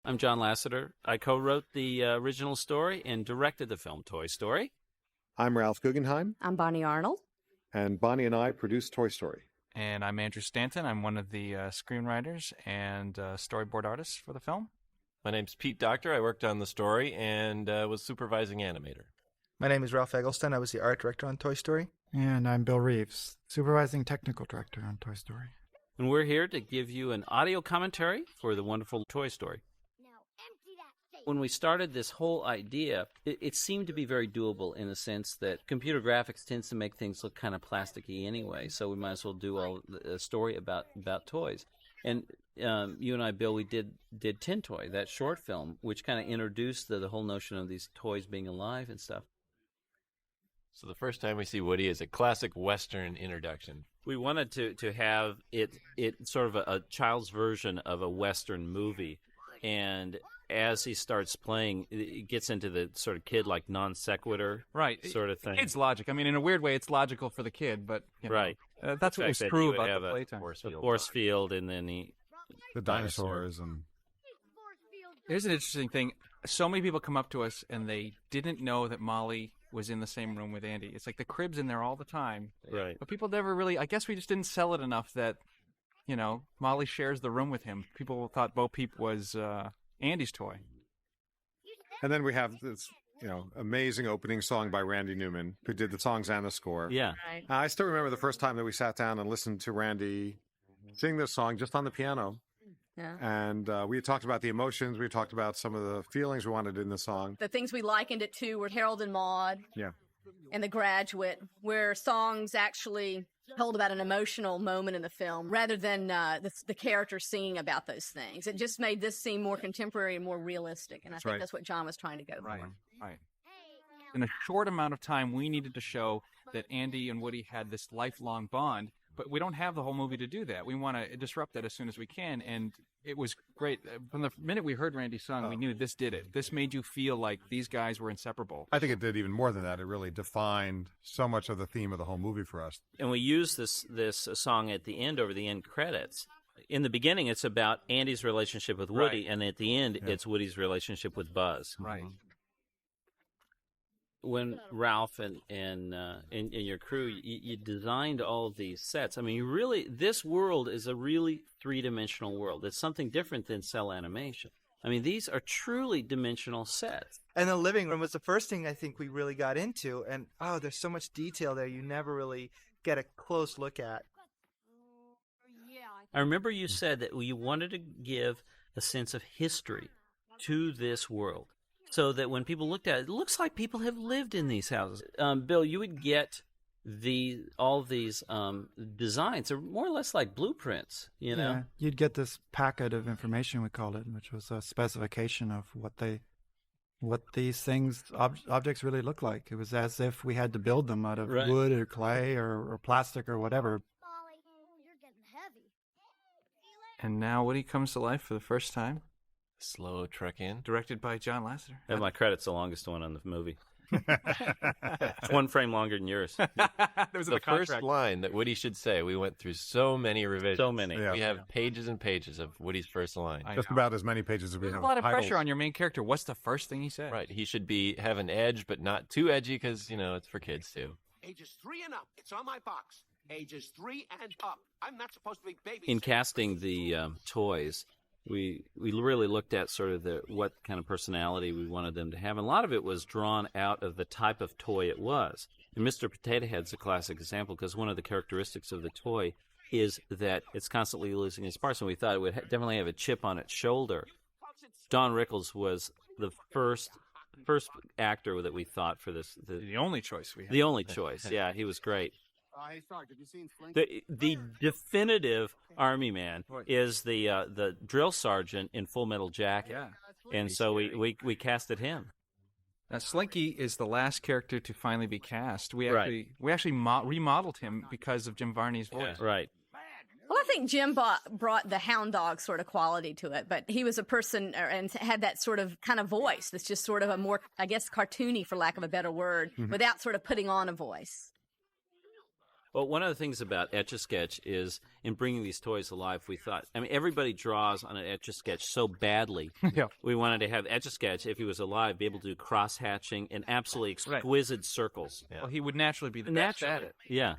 I'm John Lasseter. I co-wrote the original story and directed the film Toy Story. I'm Ralph Guggenheim. I'm Bonnie Arnold. And Bonnie and I produced Toy Story. And I'm Andrew Stanton. I'm one of the screenwriters and storyboard artists for the film. My name's Pete Docter. I worked on the story and was supervising animator. My name is Ralph Eggleston. I was the art director on Toy Story. And I'm Bill Reeves, supervising technical director on Toy Story. And we're here to give you an audio commentary for the wonderful Toy Story. When we started this whole idea, it seemed to be very doable in the sense that computer graphics tends to make things look kind of plasticky anyway, so we might as well do a story about toys. And you and I, Bill, we did Tin Toy, that short film, which kind of introduced the whole notion of these toys being alive and stuff. So the first time we see Woody is a classic Western introduction. We wanted to have it sort of a child's version of a Western movie, and as he starts playing, it gets into the sort of kid-like non sequitur sort of thing. Kid's logic. I mean, in a weird way, it's logical for the kid, but you know, right. That's what was true about the playtime. The force field, and then the dinosaurs, and here's an interesting thing. So many people come up to us and they didn't know that Molly was in the same room with Andy. It's like the crib's in there all the time, right? But people never really. I guess we just didn't sell it enough that, you know, Molly shares the room with him. People thought Bo Peep was Andy's toy. And then we have this, amazing opening song by Randy Newman, who did the songs and the score. Yeah. Right. I still remember the first time that we sat down and listened to Randy sing this song just on the piano. Yeah. And we had talked about the emotions. We talked about some of the feelings we wanted in the song. The things we likened it to were Harold and Maude. Yeah. And The Graduate, where songs actually told about an emotional moment in the film rather than the character singing about those things. It just made this seem more contemporary and more realistic, and I think that's what John was trying to go for. Right. In a short amount of time, we needed to show that Andy and Woody had this lifelong bond, but we don't have the whole movie to do that. We want to disrupt that as soon as we can, and it was great. From the minute we heard Randy's song, we knew this did it. This made you feel like these guys were inseparable. I think it did even more than that. It really defined so much of the theme of the whole movie for us. And we used this song at the end over the end credits. In the beginning, it's about Andy's relationship with Woody, and at the end, it's Woody's relationship with Buzz. Right. When Ralph and your crew, you designed all of these sets. I mean, this world is a really three-dimensional world. It's something different than cell animation. I mean, these are truly dimensional sets. And the living room was the first thing I think we really got into. And, there's so much detail there you never really get a close look at. I remember you said that you wanted to give a sense of history to this world, so that when people looked at it, it looks like people have lived in these houses. Bill, you would get all of these designs are more or less like blueprints, you know? Yeah, you'd get this packet of information, we called it, which was a specification of what these things, objects really look like. It was as if we had to build them out of wood or clay or plastic or whatever. You're getting heavy. And now Woody comes to life for the first time. Slow truck in. Directed by John Lasseter. And my credit's the longest one on the movie. It's one frame longer than yours. There's the first line that Woody should say. We went through so many revisions. So many. Yeah. We have pages and pages of Woody's first line. Just about as many pages as we have. There's a lot of pressure on your main character. What's the first thing he said? Right. He should have an edge, but not too edgy because, it's for kids too. Ages 3 and up. It's on my box. Ages 3 and up. I'm not supposed to be baby. In casting the toys, we really looked at sort of what kind of personality we wanted them to have. And a lot of it was drawn out of the type of toy it was. And Mr. Potato Head's a classic example because one of the characteristics of the toy is that it's constantly losing its parts. And we thought it would definitely have a chip on its shoulder. Don Rickles was the first actor that we thought for this. The only choice we had. The only choice, yeah. He was great. Hey, Sarge, have you seen Flink? The definitive Army man is the drill sergeant in Full Metal Jacket. Yeah. And so we casted him. Now, Slinky is the last character to finally be cast. We Right. actually remodeled him because of Jim Varney's voice. Right. Well, I think Jim brought the hound dog sort of quality to it, but he was a person and had that sort of kind of voice that's just sort of a more, I guess, cartoony, for lack of a better word, without sort of putting on a voice. Well, one of the things about Etch-a-Sketch is in bringing these toys alive, we thought, I mean, everybody draws on an Etch-a-Sketch so badly. Yeah. We wanted to have Etch-a-Sketch, if he was alive, be able to do cross-hatching and absolutely exquisite circles. Well, he would naturally be the best at it. Yeah.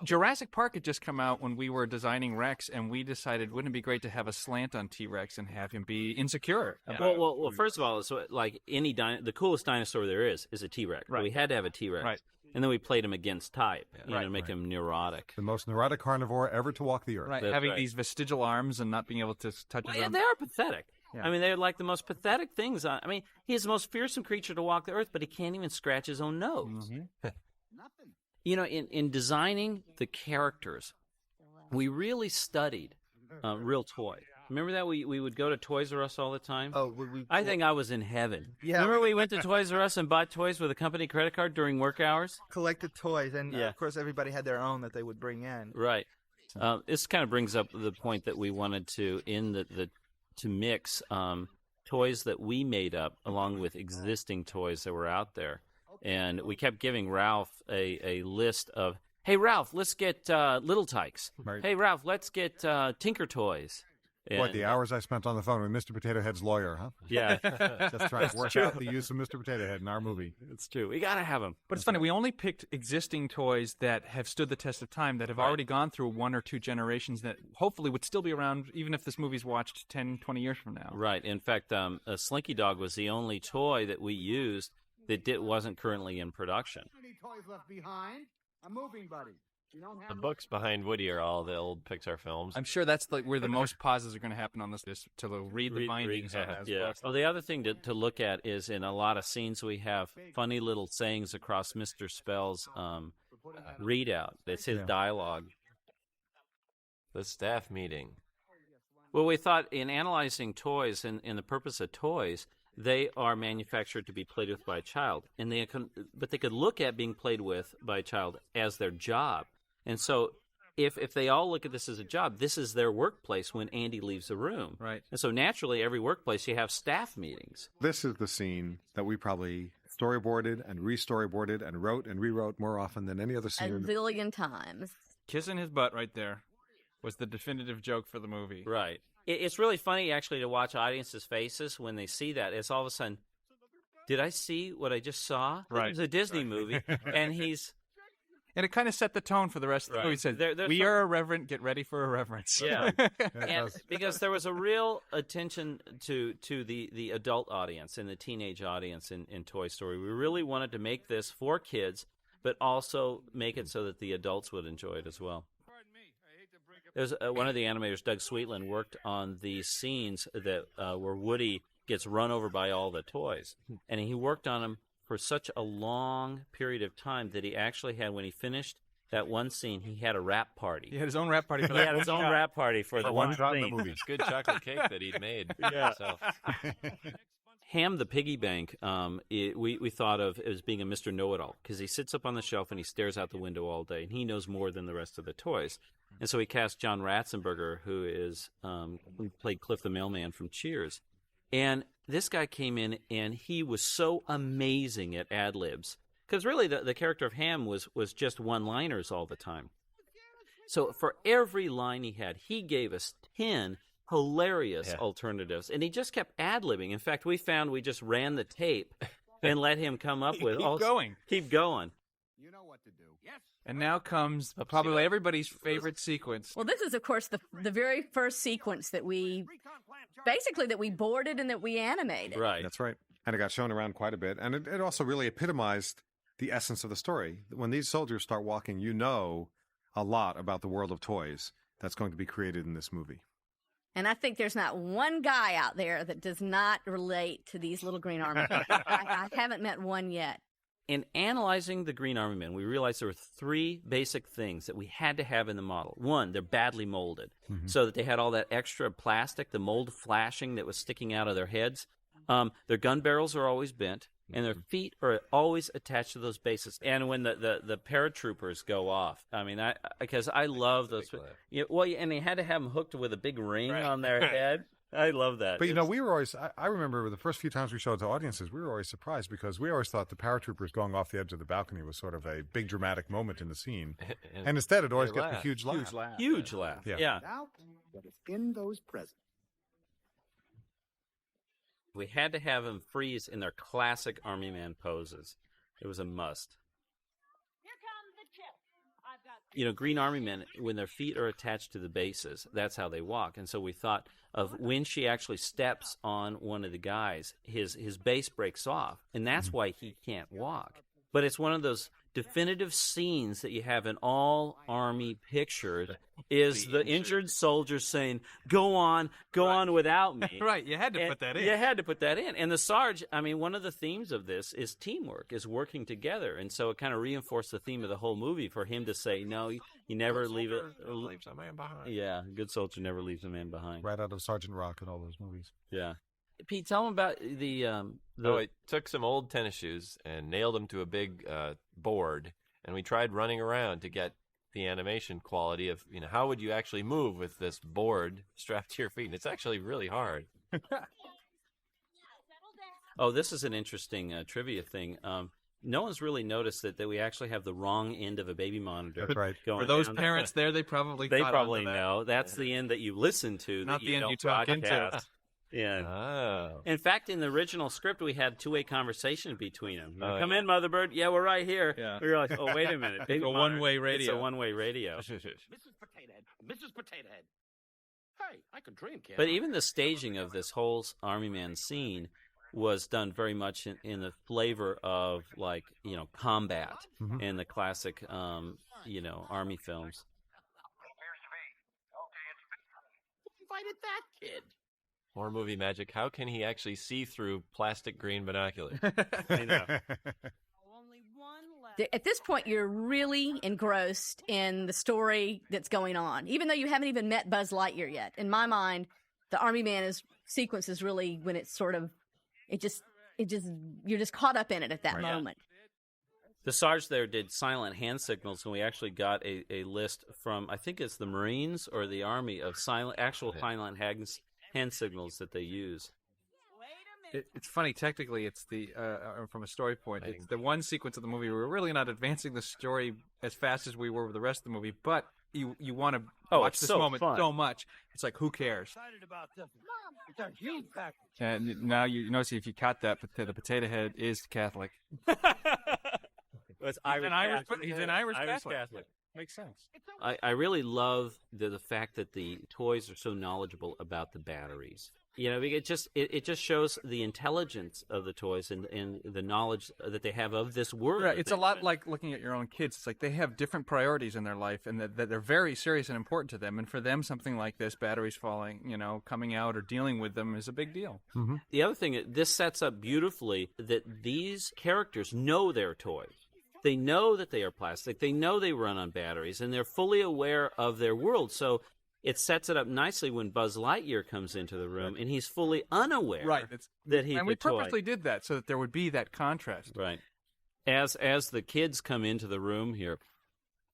Jurassic Park had just come out when we were designing Rex, and we decided, wouldn't it be great to have a slant on T-Rex and have him be insecure? Well, first of all, so like the coolest dinosaur there is a T-Rex. Right. We had to have a T-Rex. Right. And then we played him against type, to make him neurotic. The most neurotic carnivore ever to walk the earth. Right, That's having right. these vestigial arms and not being able to touch his Well, arm. they are pathetic. Yeah. I mean, they're like the most pathetic things. I mean, he is the most fearsome creature to walk the earth, but he can't even scratch his own nose. You know, in designing the characters, we really studied real toys. Remember that we would go to Toys R Us all the time? Oh, I think I was in heaven. Yeah. Remember we went to Toys R Us and bought toys with a company credit card during work hours? collected toys, and Yeah. of course everybody had their own that they would bring in. Right. This kind of brings up the point that we wanted to to mix toys that we made up along with existing toys that were out there, and we kept giving Ralph a list of, hey Ralph, let's get Little Tykes. Right. Hey Ralph, let's get Tinker Toys. Boy, the hours I spent on the phone with Mr. Potato Head's lawyer, huh? Yeah, Just trying to work out the use of Mr. Potato Head in our movie. it's true. We gotta have them. But it's funny, we only picked existing toys that have stood the test of time, that have already gone through one or two generations, that hopefully would still be around even if this movie's watched 10, 20 years from now. Right. In fact, a Slinky Dog was the only toy that we used that wasn't currently in production. Any toys left behind? A moving buddy. You don't have The books behind Woody are all the old Pixar films. I'm sure that's where the most pauses are going to happen on this, to read the bindings on it. Yeah. Well, the other thing to look at is in a lot of scenes we have funny little sayings across Mr. Spell's readout. It's his dialogue. The staff meeting. Well, we thought in analyzing toys and the purpose of toys, they are manufactured to be played with by a child, and but they could look at being played with by a child as their job. And so if they all look at this as a job, this is their workplace when Andy leaves the room. Right. And so naturally, every workplace, you have staff meetings. This is the scene that we probably storyboarded and re-storyboarded and wrote and rewrote more often than any other A scene. zillion times. Kissing his butt right there was the definitive joke for the movie. Right. It's really funny, actually, to watch audiences' faces when they see that. It's all of a sudden, did I see what I just saw? Right. It was a Disney movie, and he's... And it kind of set the tone for the rest of the movie. It said, There's we some- are irreverent, get ready for irreverence. Yeah. It And does. because there was a real attention to the adult audience and the teenage audience in Toy Story. We really wanted to make this for kids, but also make it so that the adults would enjoy it as well. There's one of the animators, Doug Sweetland, worked on the scenes that where Woody gets run over by all the toys, and he worked on them for such a long period of time that he actually had, when he finished that one scene, he had a rap party. He had his own rap party for He that. had his own rap party for the one one shot in the scene. movie. It's good chocolate cake that he'd made. Yeah. himself. Ham the piggy bank, we thought of as being a Mr. Know-It-All, because he sits up on the shelf and he stares out the window all day, and he knows more than the rest of the toys. And so he cast John Ratzenberger, who played Cliff the Mailman from Cheers. And this guy came in, and he was so amazing at ad-libs, because really the character of Ham was just one-liners all the time. So for every line he had, he gave us 10 hilarious alternatives, and he just kept ad-libbing. In fact, we just ran the tape and let him come up with keep going. You know what to do. Yes. And now comes probably everybody's favorite sequence. Well, this is, of course, the very first sequence that we boarded and that we animated. Right. That's right. And it got shown around quite a bit. And it also really epitomized the essence of the story. When these soldiers start walking, you know a lot about the world of toys that's going to be created in this movie. And I think there's not one guy out there that does not relate to these little green army. I haven't met one yet. In analyzing the Green Army Men, we realized there were three basic things that we had to have in the model. One, they're badly molded, so that they had all that extra plastic, the mold flashing that was sticking out of their heads. Their gun barrels are always bent, and their feet are always attached to those bases. And when the paratroopers go off, I mean, because I love those. And they had to have them hooked with a big ring on their head. I love that. But, we were always, I remember the first few times we showed it to audiences, we were always surprised because we always thought the paratroopers going off the edge of the balcony was sort of a big dramatic moment in the scene. And instead, it always got the huge laugh. Huge laugh. Yeah. Now, what is in those presents? We had to have them freeze in their classic Army Man poses. It was a must. Green Army Men, when their feet are attached to the bases, that's how they walk. And so we thought of when she actually steps on one of the guys, his base breaks off, and that's why he can't walk. But it's one of those definitive scenes that you have in all Army pictures is the injured soldier saying, go on without me. Right, you had to put that in. You had to put that in. And the Sarge, I mean, one of the themes of this is teamwork, is working together. And so it kind of reinforced the theme of the whole movie for him to say, no, you never leaves a man behind. Yeah, good soldier never leaves a man behind. Right out of Sergeant Rock and all those movies. Yeah. Pete, tell them about the I took some old tennis shoes and nailed them to a big board, and we tried running around to get the animation quality of, how would you actually move with this board strapped to your feet? And it's actually really hard. Oh, this is an interesting trivia thing. No one's really noticed that we actually have the wrong end of a baby monitor. That's right. For those parents there, they probably know. That's the end that you listen to, not that the end you talk into. Yeah. Oh. In fact, in the original script, we had two-way conversation between them. Come in, Motherbird. Yeah, we're right here. Yeah. We were like, oh, wait a minute. It's a one-way radio. It's a one-way radio. Mrs. Potato Head. Mrs. Potato Head. Hey, I can dream, kid. But even the staging of this whole Army Man scene was done very much in the flavor of, combat in the classic, Army films. Who invited that kid? More movie magic. How can he actually see through plastic green binoculars? I know. At this point, you're really engrossed in the story that's going on, even though you haven't even met Buzz Lightyear yet. In my mind, the Army Man sequence is really when it's sort of, you're just caught up in it at that moment. The Sarge there did silent hand signals, and we actually got a list from, I think it's the Marines or the Army, of silent hand signals that they use. It's funny, technically, it's from a story point, it's the one sequence of the movie where we're really not advancing the story as fast as we were with the rest of the movie, but you want to watch this moment so much. It's like, who cares? Excited about this. It's a huge package. And now you notice if you cut that, the potato head is Catholic. He's an Irish Catholic. Makes sense. I really love the fact that the toys are so knowledgeable about the batteries. It just shows the intelligence of the toys and the knowledge that they have of this world. Right. It's a lot like looking at your own kids. It's like they have different priorities in their life, and that they're very serious and important to them. And for them, something like this, batteries falling, coming out or dealing with them, is a big deal. Mm-hmm. The other thing, this sets up beautifully that these characters know their toys. They know that they are plastic. They know they run on batteries, and they're fully aware of their world. So it sets it up nicely when Buzz Lightyear comes into the room, and he's fully unaware that he's and we purposely did that so that there would be that contrast. Right. As the kids come into the room here,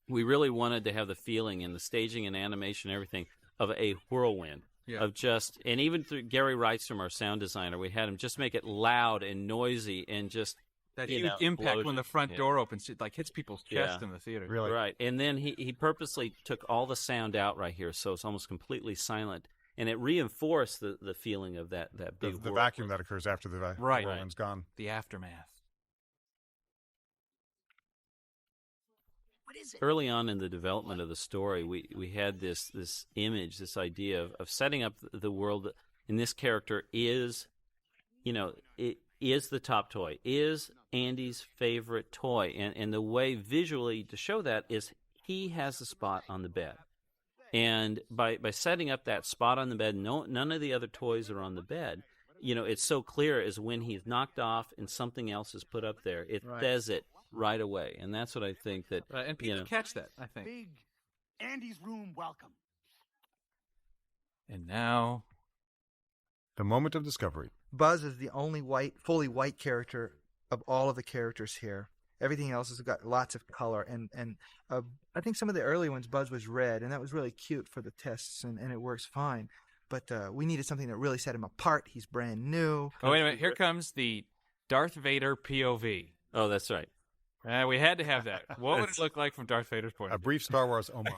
we really wanted to have the feeling in the staging and animation and everything of a whirlwind. Yeah. Of just, and even through Gary Reitstrom, our sound designer, we had him just make it loud and noisy and just that huge impact when the front door opens, it hits people's chest in the theater. Really? Right. And then he purposely took all the sound out right here, so it's almost completely silent. And it reinforced the feeling of that big the vacuum that occurs after the whirlwind's gone. The aftermath. What is it? Early on in the development of the story, we had this image, this idea of setting up the world, and this character is, it is the top toy, is Andy's favorite toy. And the way visually to show that is he has a spot on the bed. And by setting up that spot on the bed, none of the other toys are on the bed, it's so clear is when he's knocked off and something else is put up there. It says it right away, and that's what I think that. And people catch that, I think. Big Andy's room welcome. And now, the moment of discovery. Buzz is the only fully white character of all of the characters here. Everything else has got lots of color, and I think some of the early ones, Buzz was red, and that was really cute for the tests, and it works fine. But we needed something that really set him apart. He's brand new. Oh, wait a minute. Here comes the Darth Vader POV. Oh, that's right. We had to have that. What would it look like from Darth Vader's point A of view? brief Star Wars homage.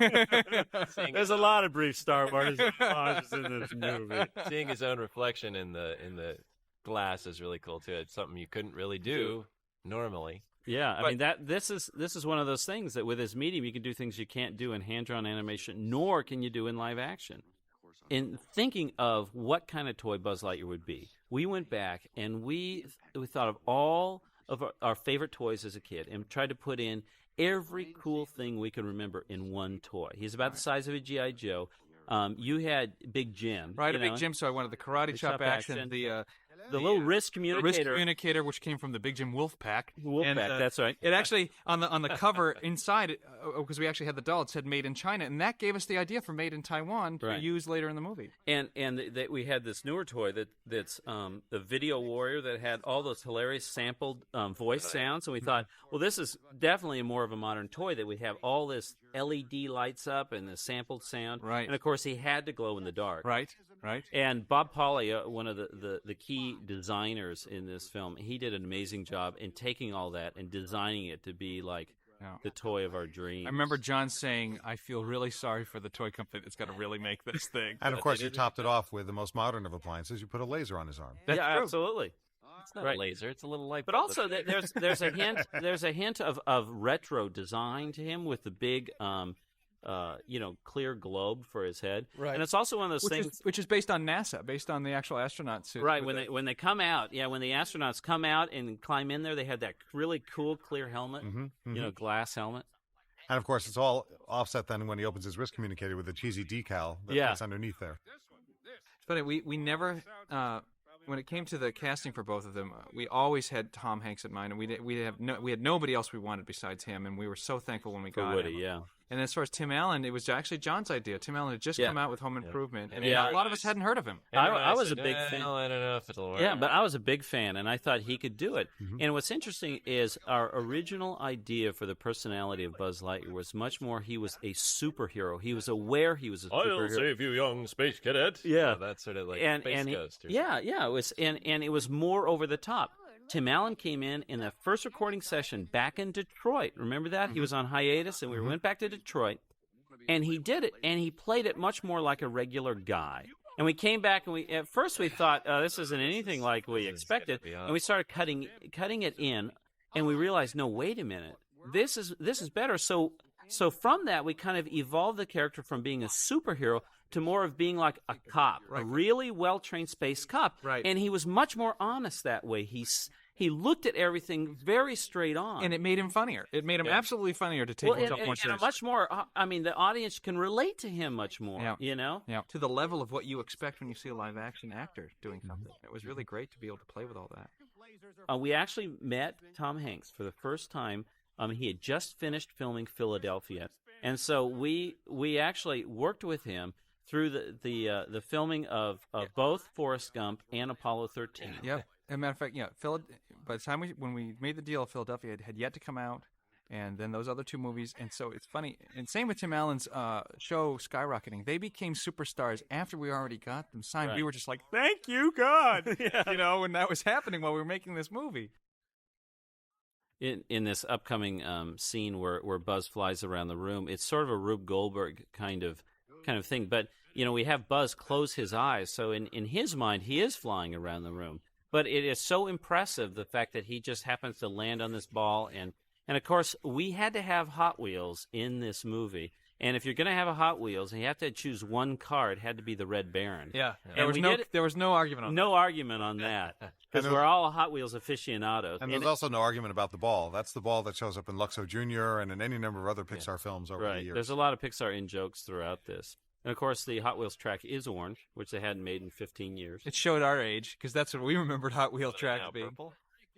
There's a lot of brief Star Wars homages in this movie. Seeing his own reflection in the glass is really cool too. It's something you couldn't really do normally. Yeah, I mean this is one of those things that with this medium you can do things you can't do in hand-drawn animation, nor can you do in live action. In thinking of what kind of toy Buzz Lightyear would be, we went back and we thought of all of our favorite toys as a kid and tried to put in every cool thing we could remember in one toy. He's about the size of a G.I. Joe. You had Big Jim. Right, a Big Jim, so I wanted the karate chop action, the little wrist communicator. The wrist communicator, which came from the Big Jim Wolfpack. That's right. It actually, on the cover inside, because we actually had the doll, it said Made in China, and that gave us the idea for Made in Taiwan to use later in the movie. And we had this newer toy that's the Video Warrior that had all those hilarious sampled voice sounds, and we thought, well, this is definitely more of a modern toy that we have all this LED lights up and the sampled sound. Right. And, of course, he had to glow in the dark. Right. And Bob Pauly, one of the key designers in this film, he did an amazing job in taking all that and designing it to be like the toy of our dreams. I remember John saying, I feel really sorry for the toy company that's got to really make this thing. And, of course, you topped it off with the most modern of appliances. You put a laser on his arm. That's true. Absolutely. It's not a laser; it's a little light. But also, there's a hint of retro design to him with the big clear globe for his head. Right. And it's also one of those things which is based on NASA, based on the actual astronaut suit. Right, when they come out, when the astronauts come out and climb in there, they have that really cool clear helmet, glass helmet. And, of course, it's all offset then when he opens his wrist communicator with the cheesy decal that's underneath there. It's funny, we never... when it came to the casting for both of them, we always had Tom Hanks in mind, and we had nobody else we wanted besides him, and we were so thankful when we got Woody, him. And as far as Tim Allen, it was actually John's idea. Tim Allen had just come out with Home Improvement, and a lot of us hadn't heard of him. I was a big fan. I don't know if it'll work. Yeah, but I was a big fan, and I thought he could do it. And what's interesting is our original idea for the personality of Buzz Lightyear was much more he was a superhero. He was aware he was a superhero. I'll save you, young space cadet. Yeah. So that's sort of like Space Ghost. It was, and it was more over the top. Tim Allen came in the first recording session back in Detroit. Remember that? He was on hiatus, and we went back to Detroit, and he did it, and he played it much more like a regular guy. And we came back, and at first we thought, this isn't anything like we expected, and we started cutting it in, and we realized, no, wait a minute, this is better. So from that, we kind of evolved the character from being a superhero to more of being like a cop, a really well-trained space cop. Right. And he was much more honest that way. He looked at everything very straight on. And it made him funnier. It made him absolutely funnier to take himself more seriously. Much more, the audience can relate to him much more, Yeah, to the level of what you expect when you see a live-action actor doing something. It was really great to be able to play with all that. We actually met Tom Hanks for the first time. He had just finished filming Philadelphia. And so we actually worked with him through the filming of both Forrest Gump and Apollo 13. Yeah. As a matter of fact, by the time when we made the deal, Philadelphia had yet to come out, and then those other two movies. And so it's funny. And same with Tim Allen's show, Skyrocketing. They became superstars after we already got them signed. Right. We were just like, thank you, God, when that was happening while we were making this movie. In this upcoming scene where Buzz flies around the room, it's sort of a Rube Goldberg kind of thing. But, we have Buzz close his eyes, so in his mind, he is flying around the room. But it is so impressive, the fact that he just happens to land on this ball. And of course, we had to have Hot Wheels in this movie. And if you're going to have a Hot Wheels, and you have to choose one car, it had to be the Red Baron. Yeah. There was no argument on that. No argument on that. Because we're all Hot Wheels aficionados. And there's also no argument about the ball. That's the ball that shows up in Luxo Jr. and in any number of other Pixar films over the years. There's a lot of Pixar in-jokes throughout this. And of course, the Hot Wheels track is orange, which they hadn't made in 15 years. It showed our age because that's what we remembered Hot Wheel tracks being. Purple?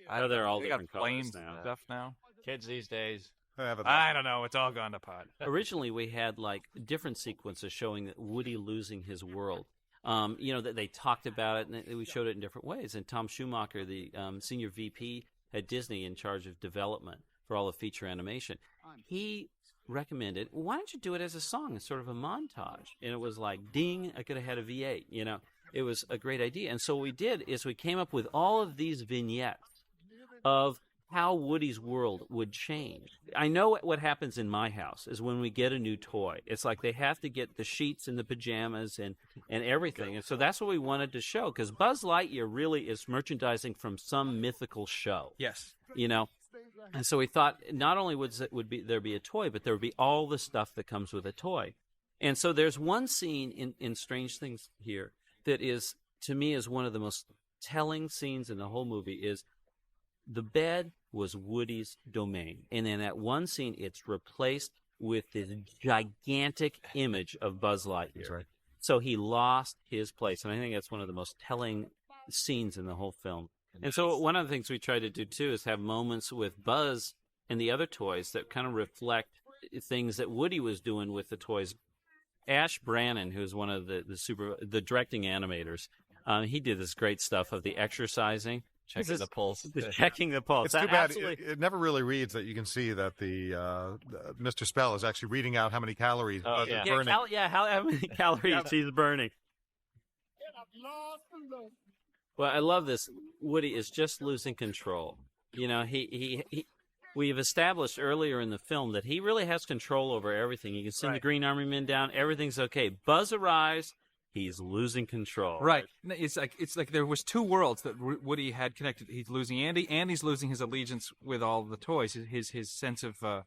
I know they're all they different got colors flames now. and stuff now. Kids these days. I don't know. It's all gone to pot. Originally, we had like different sequences showing that Woody losing his world. That they talked about it, and we showed it in different ways. And Tom Schumacher, the senior VP at Disney in charge of development for all the feature animation, he recommended, why don't you do it as a song, as sort of a montage? And it was like, ding, I could have had a V8. It was a great idea. And so what we did is we came up with all of these vignettes of how Woody's world would change. I know what happens in my house is when we get a new toy, it's like they have to get the sheets and the pajamas and everything. And so that's what we wanted to show, because Buzz Lightyear really is merchandising from some mythical show. Yes. And so we thought not only would there be a toy, but there would be all the stuff that comes with a toy. And so there's one scene in Strange Things here that is, to me, is one of the most telling scenes in the whole movie. Is the bed was Woody's domain. And in that one scene, it's replaced with this gigantic image of Buzz Lightyear. That's right. So he lost his place. And I think that's one of the most telling scenes in the whole film. And so one of the things we try to do, too, is have moments with Buzz and the other toys that kind of reflect things that Woody was doing with the toys. Ash Brannon, who's one of the directing animators, he did this great stuff of the exercising. Checking the pulse. Checking the pulse. It's too bad. It never really reads that you can see that the Mr. Spell is actually reading out how many calories Buzz is burning. How many calories he's burning. Well, I love this. Woody is just losing control. We've established earlier in the film that he really has control over everything. He can send the Green Army Men down. Everything's okay. Buzz arrives. He's losing control. Right. It's like there was two worlds that Woody had connected. He's losing Andy, and he's losing his allegiance with all the toys. His sense of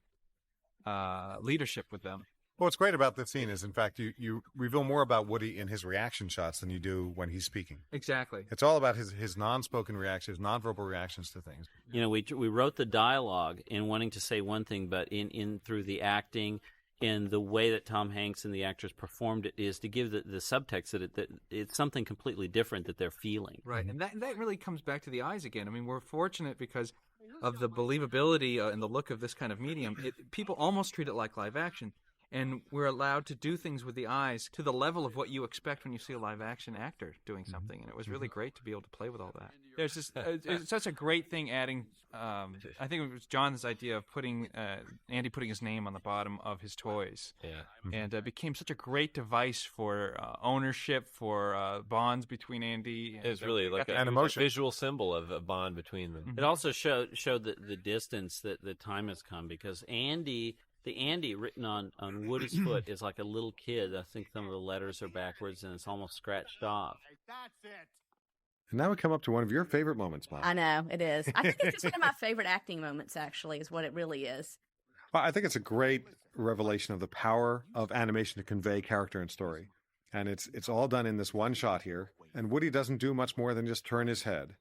leadership with them. What's great about this scene is, in fact, you reveal more about Woody in his reaction shots than you do when he's speaking. Exactly. It's all about his non-spoken reactions, nonverbal reactions to things. We wrote the dialogue in wanting to say one thing, but in through the acting and the way that Tom Hanks and the actors performed it is to give the subtext that it's something completely different that they're feeling. Right, and that really comes back to the eyes again. I mean, we're fortunate because of the believability and the look of this kind of medium. People almost treat it like live action. And we're allowed to do things with the eyes to the level of what you expect when you see a live-action actor doing something. And it was really great to be able to play with all that. There's this, it's such a great thing adding, I think it was John's idea of Andy putting his name on the bottom of his toys. Yeah. And it became such a great device for ownership, for bonds between Andy. It was really like an emotion. Visual symbol of a bond between them. It also showed the distance that the time has come, because the Andy written on Woody's foot is like a little kid. I think some of the letters are backwards and it's almost scratched off. That's it. And now we come up to one of your favorite moments, Bob. I know, it is. I think it's one of my favorite acting moments, actually, is what it really is. Well, I think it's a great revelation of the power of animation to convey character and story. And it's all done in this one shot here. And Woody doesn't do much more than just turn his head.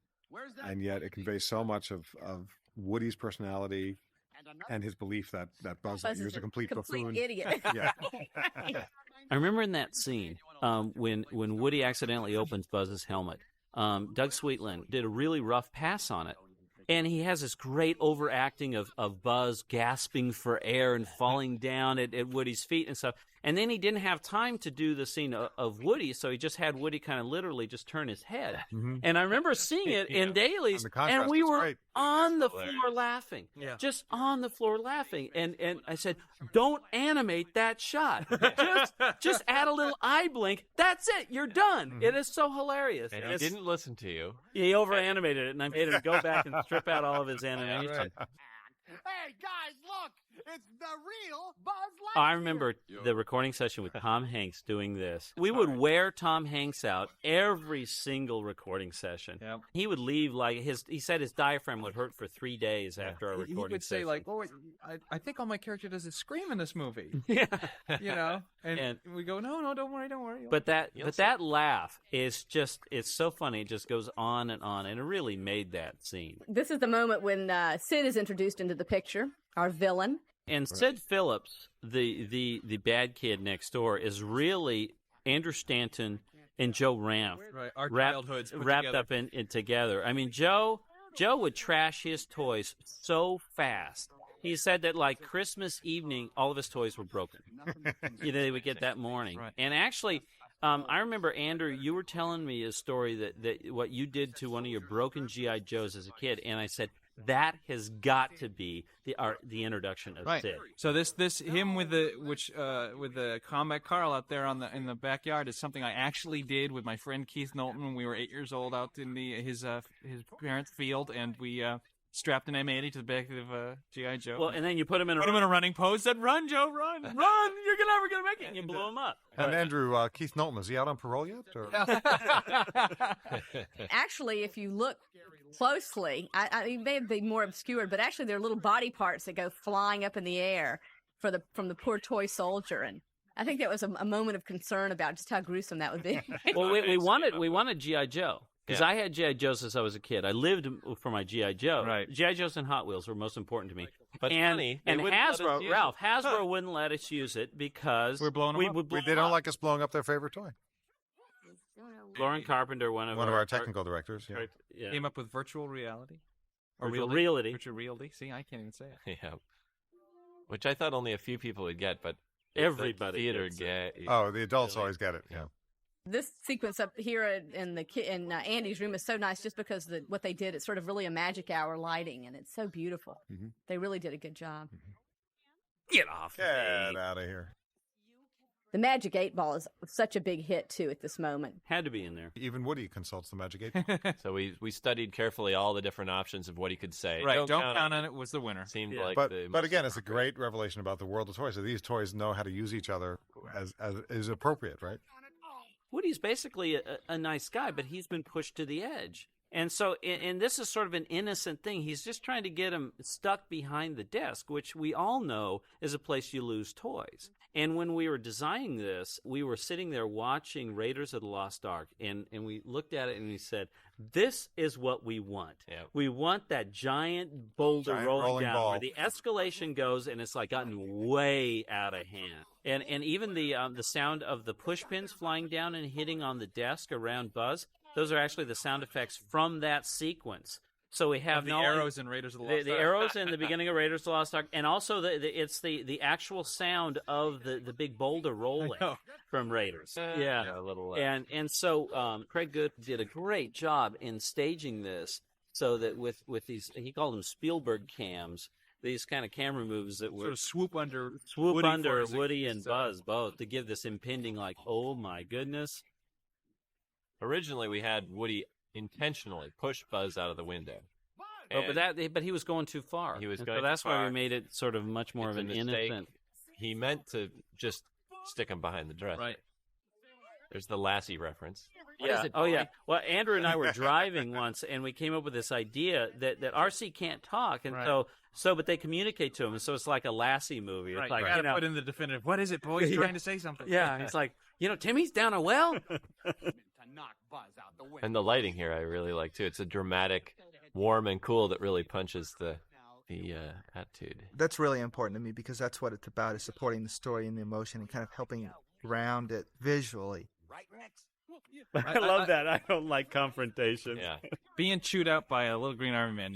And yet it conveys so much of Woody's personality and his belief that Buzz Lightyear is a complete buffoon. Idiot. Yeah. I remember in that scene when Woody accidentally opens Buzz's helmet, Doug Sweetland did a really rough pass on it. And he has this great overacting of Buzz gasping for air and falling down at Woody's feet and stuff. And then he didn't have time to do the scene of Woody, so he just had Woody kind of literally just turn his head. Mm-hmm. And I remember seeing it in dailies, and we were on the floor laughing. Yeah. Just on the floor laughing. And I said, don't animate that shot. Just add a little eye blink. That's it. You're done. Mm-hmm. It is so hilarious. And he didn't listen to you. He over-animated it, and I made him go back and strip out all of his animation. Hey, guys, look! It's the real Buzz Lightyear! I remember the recording session with Tom Hanks doing this. We would wear Tom Hanks out every single recording session. Yep. He would leave he said his diaphragm would hurt for 3 days after our recording session. He would say like, "Oh, I think all my character does is scream in this movie." Yeah. And we go, "No, don't worry." But that laugh is it's so funny. It just goes on, and it really made that scene. This is the moment when Sid is introduced into the picture, our villain. And Sid Phillips, the bad kid next door, is really Andrew Stanton and Joe Ranft, Right, our wrapped childhoods put wrapped together. up in together. I mean, Joe would trash his toys so fast. He said that like Christmas evening, all of his toys were broken. They would get that morning. Right. And actually, I remember, Andrew, you were telling me a story that what you did to one of your broken G.I. Joes as a kid, and I said, that has got to be the introduction of Right. Sid. So this him with the combat Carl out there in the backyard is something I actually did with my friend Keith Knowlton when we were 8 years old out in his parents' field, and we strapped an M80 to the back of G.I. Joe. Well, and then you put him in a running pose. Said, "Run, Joe, run, run! You're never gonna make it." and you blew him up. And Andrew, Keith Knowlton, is he out on parole yet? Or? Actually, if you look closely, it may be more obscured, but actually there are little body parts that go flying up in the air from the poor toy soldier, and I think that was a moment of concern about just how gruesome that would be. Well, we wanted G.I. Joe. Because I had G.I. Joes since I was a kid. I lived for my G.I. Joe. Right. G.I. Joes and Hot Wheels were most important to me. But funny, they and wouldn't let us Hasbro, use Ralph, Hasbro wouldn't let us use it because We're blowing 'em we up. would blow They them don't up. like us blowing up their favorite toy. Lauren Carpenter, one of Our technical directors. Yeah. yeah. Came up with virtual reality. Virtual reality. Virtual reality. See, I can't even say it. Yeah. Which I thought only a few people would get, but Everybody theater gets get. Oh, the adults always get it. Yeah. This sequence up here in Andy's room is so nice just because what they did. It's sort of really a magic hour lighting, and it's so beautiful. Mhm. They really did a good job. Get off Get me. out of here. The Magic 8 Ball is such a big hit, too, at this moment. Had to be in there. Even Woody consults the Magic 8. So we studied carefully all the different options of what he could say. Right. Don't count on it was the winner. Seemed Yeah. like But the but most again, it's a great revelation about the world of toys. So these toys know how to use each other as is appropriate, right? Woody's basically a nice guy, but he's been pushed to the edge. And so, and this is sort of an innocent thing. He's just trying to get him stuck behind the desk, which we all know is a place you lose toys. And when we were designing this, we were sitting there watching Raiders of the Lost Ark, and we looked at it and we said, this is what we want. Yeah. We want that giant boulder rolling down ball. where the escalation goes, and it's like gotten way out of hand. And even the sound of the push pins flying down and hitting on the desk around Buzz, those are actually the sound effects from that sequence. So we have the arrows in Raiders of the Lost Ark. the arrows in the beginning of Raiders of the Lost Ark, and also it's the actual sound of the big boulder rolling from Raiders. yeah, a little. And so Craig Good did a great job in staging this, so that with these, he called them Spielberg cams, these kind of camera moves that Sort were of swoop under Woody and Buzz both to give this impending, like, oh my goodness. Originally, we had Woody intentionally push Buzz out of the window. But he was going too far. He was And going so that's too why far. we made it sort of much more It's of a an mistake. innocent. He meant to just stick him behind the dresser. Right. There's the Lassie reference. Yeah. Well, Andrew and I were driving once, and we came up with this idea that RC can't talk, and Right. but they communicate to him, and so it's like a Lassie movie. It's Right. like, You gotta put in the definitive. What is it, boy? He's trying to say something. yeah, it's like, Timmy's down a well. And the lighting here I really like too. It's a dramatic, warm and cool that really punches the attitude. That's really important to me because that's what it's about, is supporting the story and the emotion and kind of helping round it visually. I love that. I don't like confrontation. Yeah. Being chewed out by a little green army man,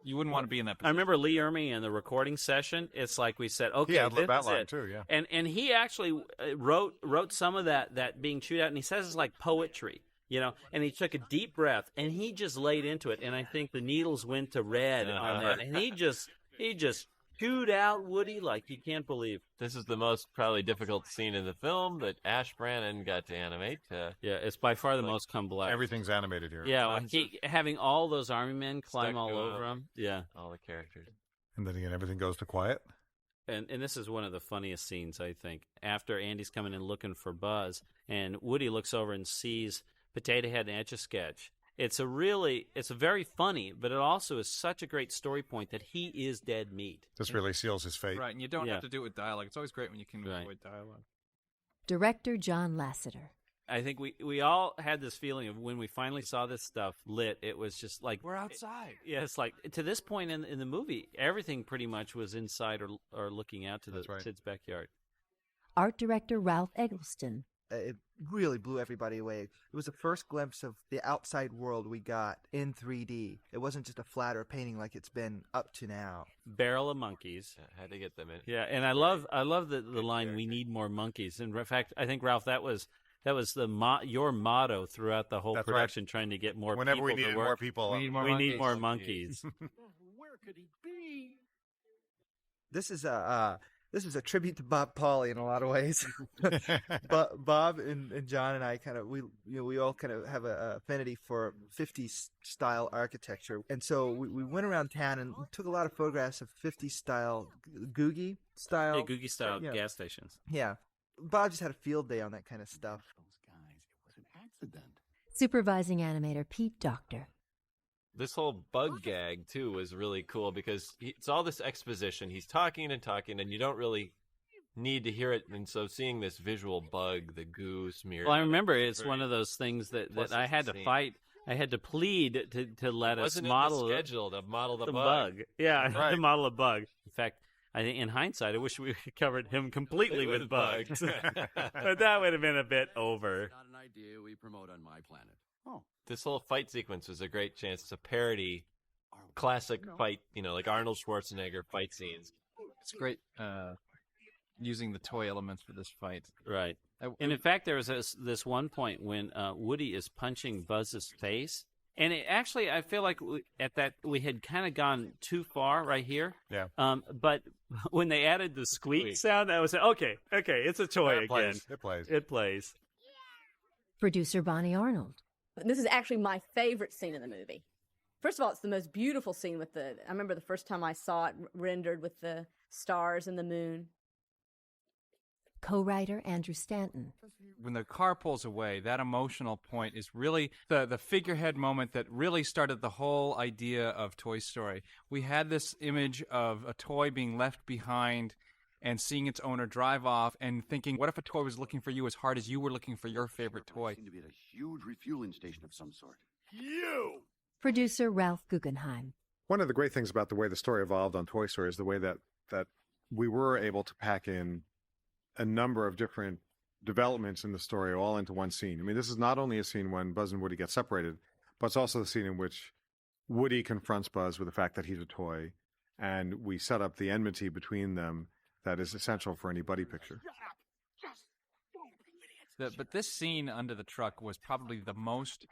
you wouldn't want to be in that I position. remember Lee Ermey in the recording session. It's like we said, okay, He had this that is line it. too, yeah. And he actually wrote some of that being chewed out, and he says it's like poetry, And he took a deep breath, and he just laid into it, and I think the needles went to red on that, and he just chewed out Woody like you can't believe. This is the most probably difficult scene in the film that Ash Brannon got to animate. Yeah, it's by far the most complex. Everything's animated here. Yeah, well, having all those army men climb Stuck all to over him. Yeah. All the characters. And then again, everything goes to quiet. And this is one of the funniest scenes, I think. After Andy's coming in looking for Buzz, and Woody looks over and sees Potato Head and Etch-a-Sketch. It's very funny, but it also is such a great story point that he is dead meat. This really seals his fate. Right, and you don't Yeah. have to do it with dialogue. It's always great when you can Right. avoid dialogue. Director John Lasseter. I think we all had this feeling of when we finally saw this stuff lit, it was just like We're outside. Yeah, it's like to this point in the movie, everything pretty much was inside or looking out to the Sid's backyard. Art director Ralph Eggleston. It really blew everybody away. It was the first glimpse of the outside world we got in 3D. It wasn't just a flatter painting like it's been up to now. Barrel of monkeys. Yeah, had to get them in. Yeah, and I love the line, "We need more monkeys." And in fact, I think Ralph, that was your motto throughout the whole production, trying to get more Whenever people we needed to work. more people, We need more We monkeys. need more monkeys. Where could he be? This is a tribute to Bob Pauly in a lot of ways. But Bob and John and I we all kind of have a affinity for 50s style architecture, and so we went around town and took a lot of photographs of 50s style Googie style. Yeah, Googie style gas stations. Yeah, Bob just had a field day on that kind of stuff. Supervising animator Pete Docter. This whole bug gag, too, was really cool because it's all this exposition. He's talking and talking, and you don't really need to hear it. And so seeing this visual bug, the goo smeared. Well, I remember it's one of those things that I had to fight. I had to plead to let us model the schedule to model the bug. Yeah, Right. to model a bug. In fact, I think in hindsight, I wish we covered him completely with bugs. But that would have been a bit over. Not an idea we promote on my planet. Oh, This whole fight sequence was a great chance to parody classic fight, like Arnold Schwarzenegger fight scenes. It's great using the toy elements for this fight. Right. And in fact, there was this one point when Woody is punching Buzz's face. And it actually, I feel like we had kind of gone too far right here. Yeah. But when they added the squeak sound, I was like, okay, it's a toy again. It plays. Producer Bonnie Arnold. This is actually my favorite scene in the movie. First of all, it's the most beautiful scene I remember the first time I saw it rendered with the stars and the moon. Co-writer Andrew Stanton. When the car pulls away, that emotional point is really the figurehead moment that really started the whole idea of Toy Story. We had this image of a toy being left behind and seeing its owner drive off and thinking, what if a toy was looking for you as hard as you were looking for your favorite toy? Seemed to be at a huge refueling station of some sort. Producer Ralph Guggenheim. One of the great things about the way the story evolved on Toy Story is the way that we were able to pack in a number of different developments in the story all into one scene. I mean, this is not only a scene when Buzz and Woody get separated, but it's also the scene in which Woody confronts Buzz with the fact that he's a toy, and we set up the enmity between them that is essential for any buddy picture. But this scene under the truck was probably the most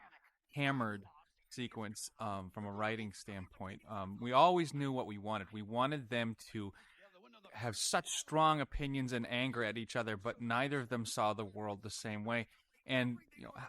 hammered sequence from a writing standpoint. We always knew what we wanted. We wanted them to have such strong opinions and anger at each other, but neither of them saw the world the same way. And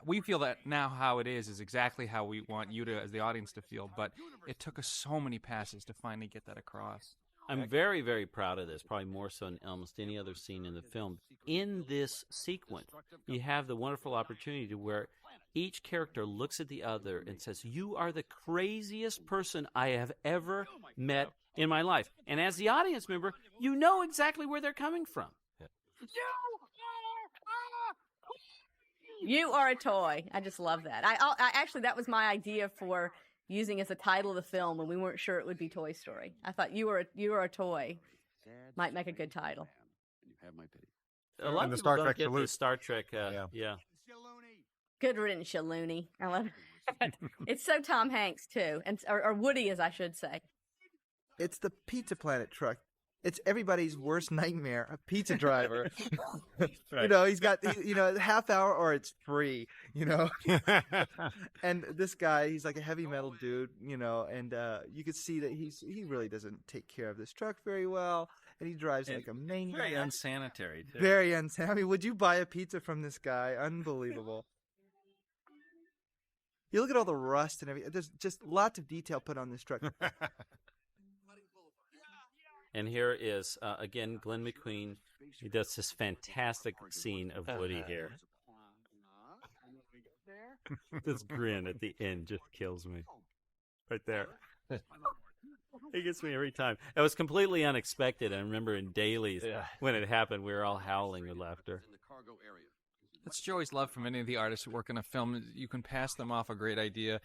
we feel that now how it is exactly how we want you to, as the audience, to feel. But it took us so many passes to finally get that across. I'm very, very proud of this, probably more so than almost any other scene in the film. In this sequence, you have the wonderful opportunity to where each character looks at the other and says, "You are the craziest person I have ever met in my life." And as the audience member, you know exactly where they're coming from. You are a toy. I just love that. I actually, that was my idea for using as a title of the film when we weren't sure it would be Toy Story. I thought you are a toy might make a good title. You have my pity. A lot And the of Star people don't Trek get salute. the Star Trek. Yeah. Good riddance, Shalloony. I love it. It's so Tom Hanks too, and or Woody, as I should say. It's the Pizza Planet truck. It's everybody's worst nightmare, a pizza driver. Right. He's got, half hour or it's free, And this guy, he's like a heavy metal dude, and you could see that he really doesn't take care of this truck very well, and he drives like a maniac. Very unsanitary, too. Very unsanitary. I mean, would you buy a pizza from this guy? Unbelievable. You look at all the rust and everything. There's just lots of detail put on this truck. And here is, again, Glenn McQueen. He does this fantastic scene of Woody here. This grin at the end just kills me. Right there. It gets me every time. It was completely unexpected. I remember in dailies when it happened, we were all howling with laughter. In the cargo area. That's Joey's love from any of the artists who work on a film. You can pass them off a great idea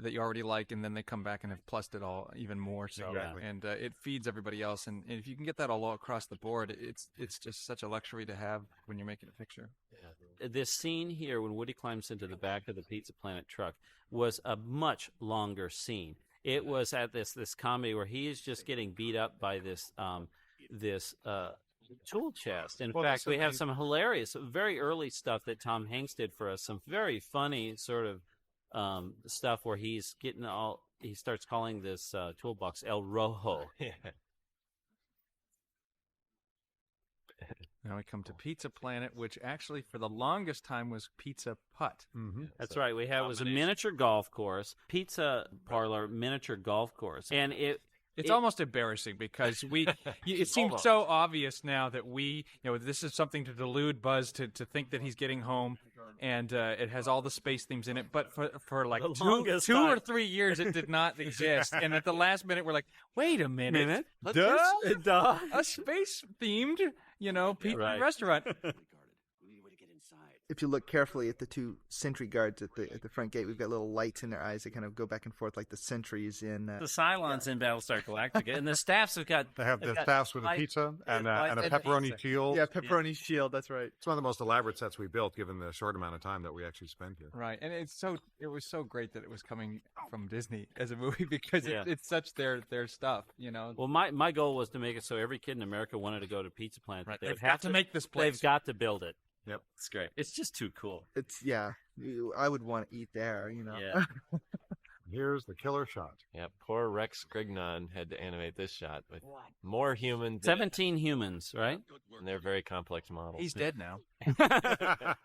that you already like, and then they come back and have plussed it all even more so. Exactly. And it feeds everybody else. And if you can get that all across the board, it's just such a luxury to have when you're making a picture. This scene here, when Woody climbs into the back of the Pizza Planet truck, was a much longer scene. It was at this comedy where he is just getting beat up by this tool chest. In fact, we have some hilarious, very early stuff that Tom Hanks did for us. Some very funny sort of stuff where he's getting he starts calling this toolbox El Rojo. Now we come to Pizza Planet, which actually for the longest time was Pizza Putt. Mm-hmm. That's right. We had was a miniature golf course, pizza parlor, miniature golf course, and it's almost embarrassing because it seems so obvious now that this is something to delude Buzz to think that he's getting home, and it has all the space themes in it. But for like two or 3 years, it did not exist. And at the last minute, we're like, wait a minute. Duh. A space themed, pizza restaurant. If you look carefully at the two sentry guards at the front gate, we've got little lights in their eyes that kind of go back and forth like the sentries in... the Cylons in Battlestar Galactica. And the staffs have got... They have the staffs with a pizza and a pepperoni shield. Yeah, pepperoni shield, that's right. It's one of the most elaborate sets we built, given the short amount of time that we actually spent here. Right, and it was so great that it was coming from Disney as a movie because it's such their stuff, Well, my goal was to make it so every kid in America wanted to go to Pizza Planet. Right. They've got to make this place. They've got to build it. Yep. It's great. It's just too cool. I would want to eat there, Yeah. Here's the killer shot. Yeah, poor Rex Grignon had to animate this shot with more humans. 17 humans, right? And they're very complex models. He's dead now.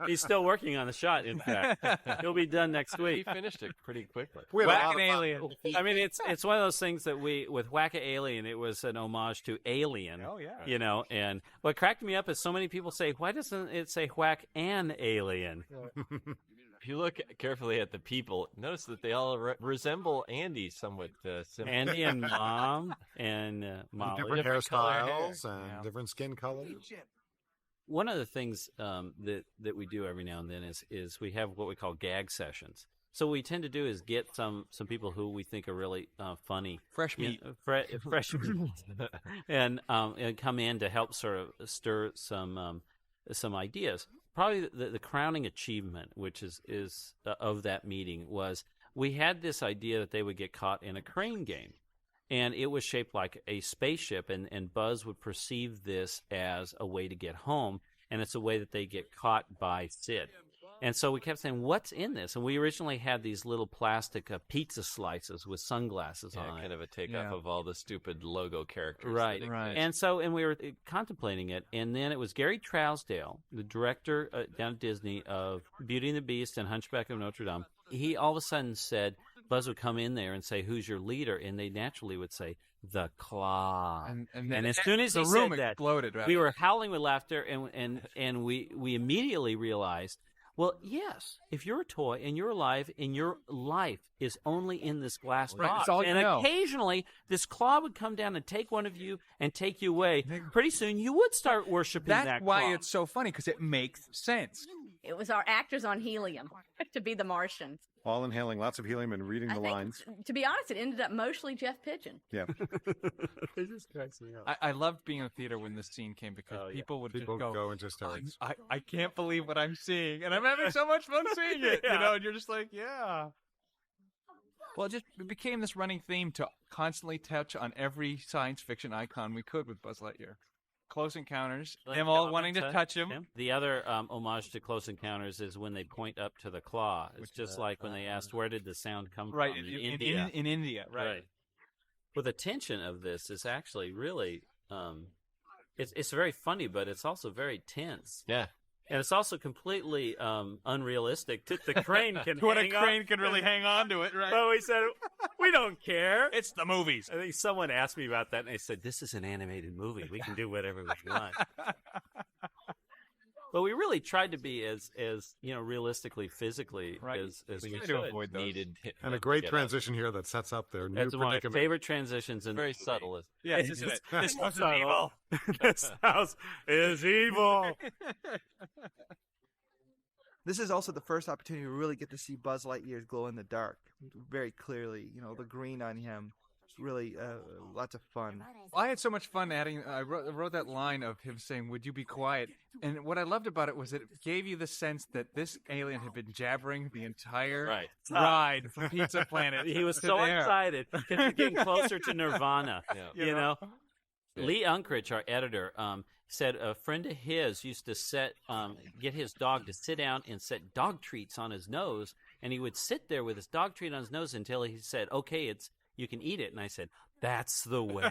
He's still working on the shot, in fact. He'll be done next week. He finished it pretty quickly. Whack an alien. I mean, it's one of those things that with Whack a Alien, it was an homage to Alien. Oh, yeah. And what cracked me up is so many people say, why doesn't it say Whack an Alien? If you look carefully at the people, notice that they all resemble Andy somewhat. Andy and Mom and Molly. Different hairstyles and different skin colors. One of the things that we do every now and then is we have what we call gag sessions. So what we tend to do is get some people who we think are really funny, fresh meat, fresh meat, and come in to help sort of stir some ideas. Probably the crowning achievement, which is of that meeting, was we had this idea that they would get caught in a crane game. And it was shaped like a spaceship, and Buzz would perceive this as a way to get home, and it's a way that they get caught by Sid. And so we kept saying, what's in this? And we originally had these little plastic pizza slices with sunglasses on it. Kind of a takeoff of all the stupid logo characters. Right. And we were contemplating it, and then it was Gary Trousdale, the director down at Disney of Beauty and the Beast and Hunchback of Notre Dame. He all of a sudden said, Buzz would come in there and say, who's your leader? And they naturally would say, the Claw. And as soon as the he room said that, exploded, right? we were howling with laughter, and we immediately realized, well, yes, if you're a toy and you're alive and your life is only in this glass box, and occasionally this claw would come down and take one of you and take you away, pretty soon you would start worshiping that claw. That's why it's so funny, because it makes sense. It was our actors on helium to be the Martians. All inhaling lots of helium and reading the lines. To be honest, it ended up mostly Jeff Pigeon. Yeah. It just cracks me up. I loved being in the theater when this scene came because people would just go into hysterics. I can't believe what I'm seeing, and I'm having so much fun seeing it. And you're just like, yeah. Well, it became this running theme to constantly touch on every science fiction icon we could with Buzz Lightyear. Close Encounters, them all wanting to touch him. The other homage to Close Encounters is when they point up to the claw. It's just like when they asked, where did the sound come from in India? In India, right. Well, the tension of this is actually really, it's very funny, but it's also very tense. Yeah. And it's also completely unrealistic that the crane can what a crane can really hang on to it, right? But we said, we don't care. It's the movies. I think someone asked me about that, and they said, this is an animated movie. We can do whatever we want. But we really tried to be as realistically, physically as we should. could. Avoid those. And a great transition here that sets up their new That's one of my predicament. favorite transitions. Very subtle. Yeah, this house is evil. This house is evil. This is also the first opportunity to really get to see Buzz Lightyear's glow in the dark very clearly. The green on him. Really lots of fun. I had so much fun adding. I wrote that line of him saying, "Would you be quiet?" And what I loved about it was that it gave you the sense that this alien had been jabbering the entire ride from Pizza Planet. He was so excited because he's getting closer to Nirvana. You know? Lee Unkrich, our editor, said a friend of his used to get his dog to sit down and set dog treats on his nose, and he would sit there with his dog treat on his nose until he said, "Okay, you can eat it." And I said, "That's the way.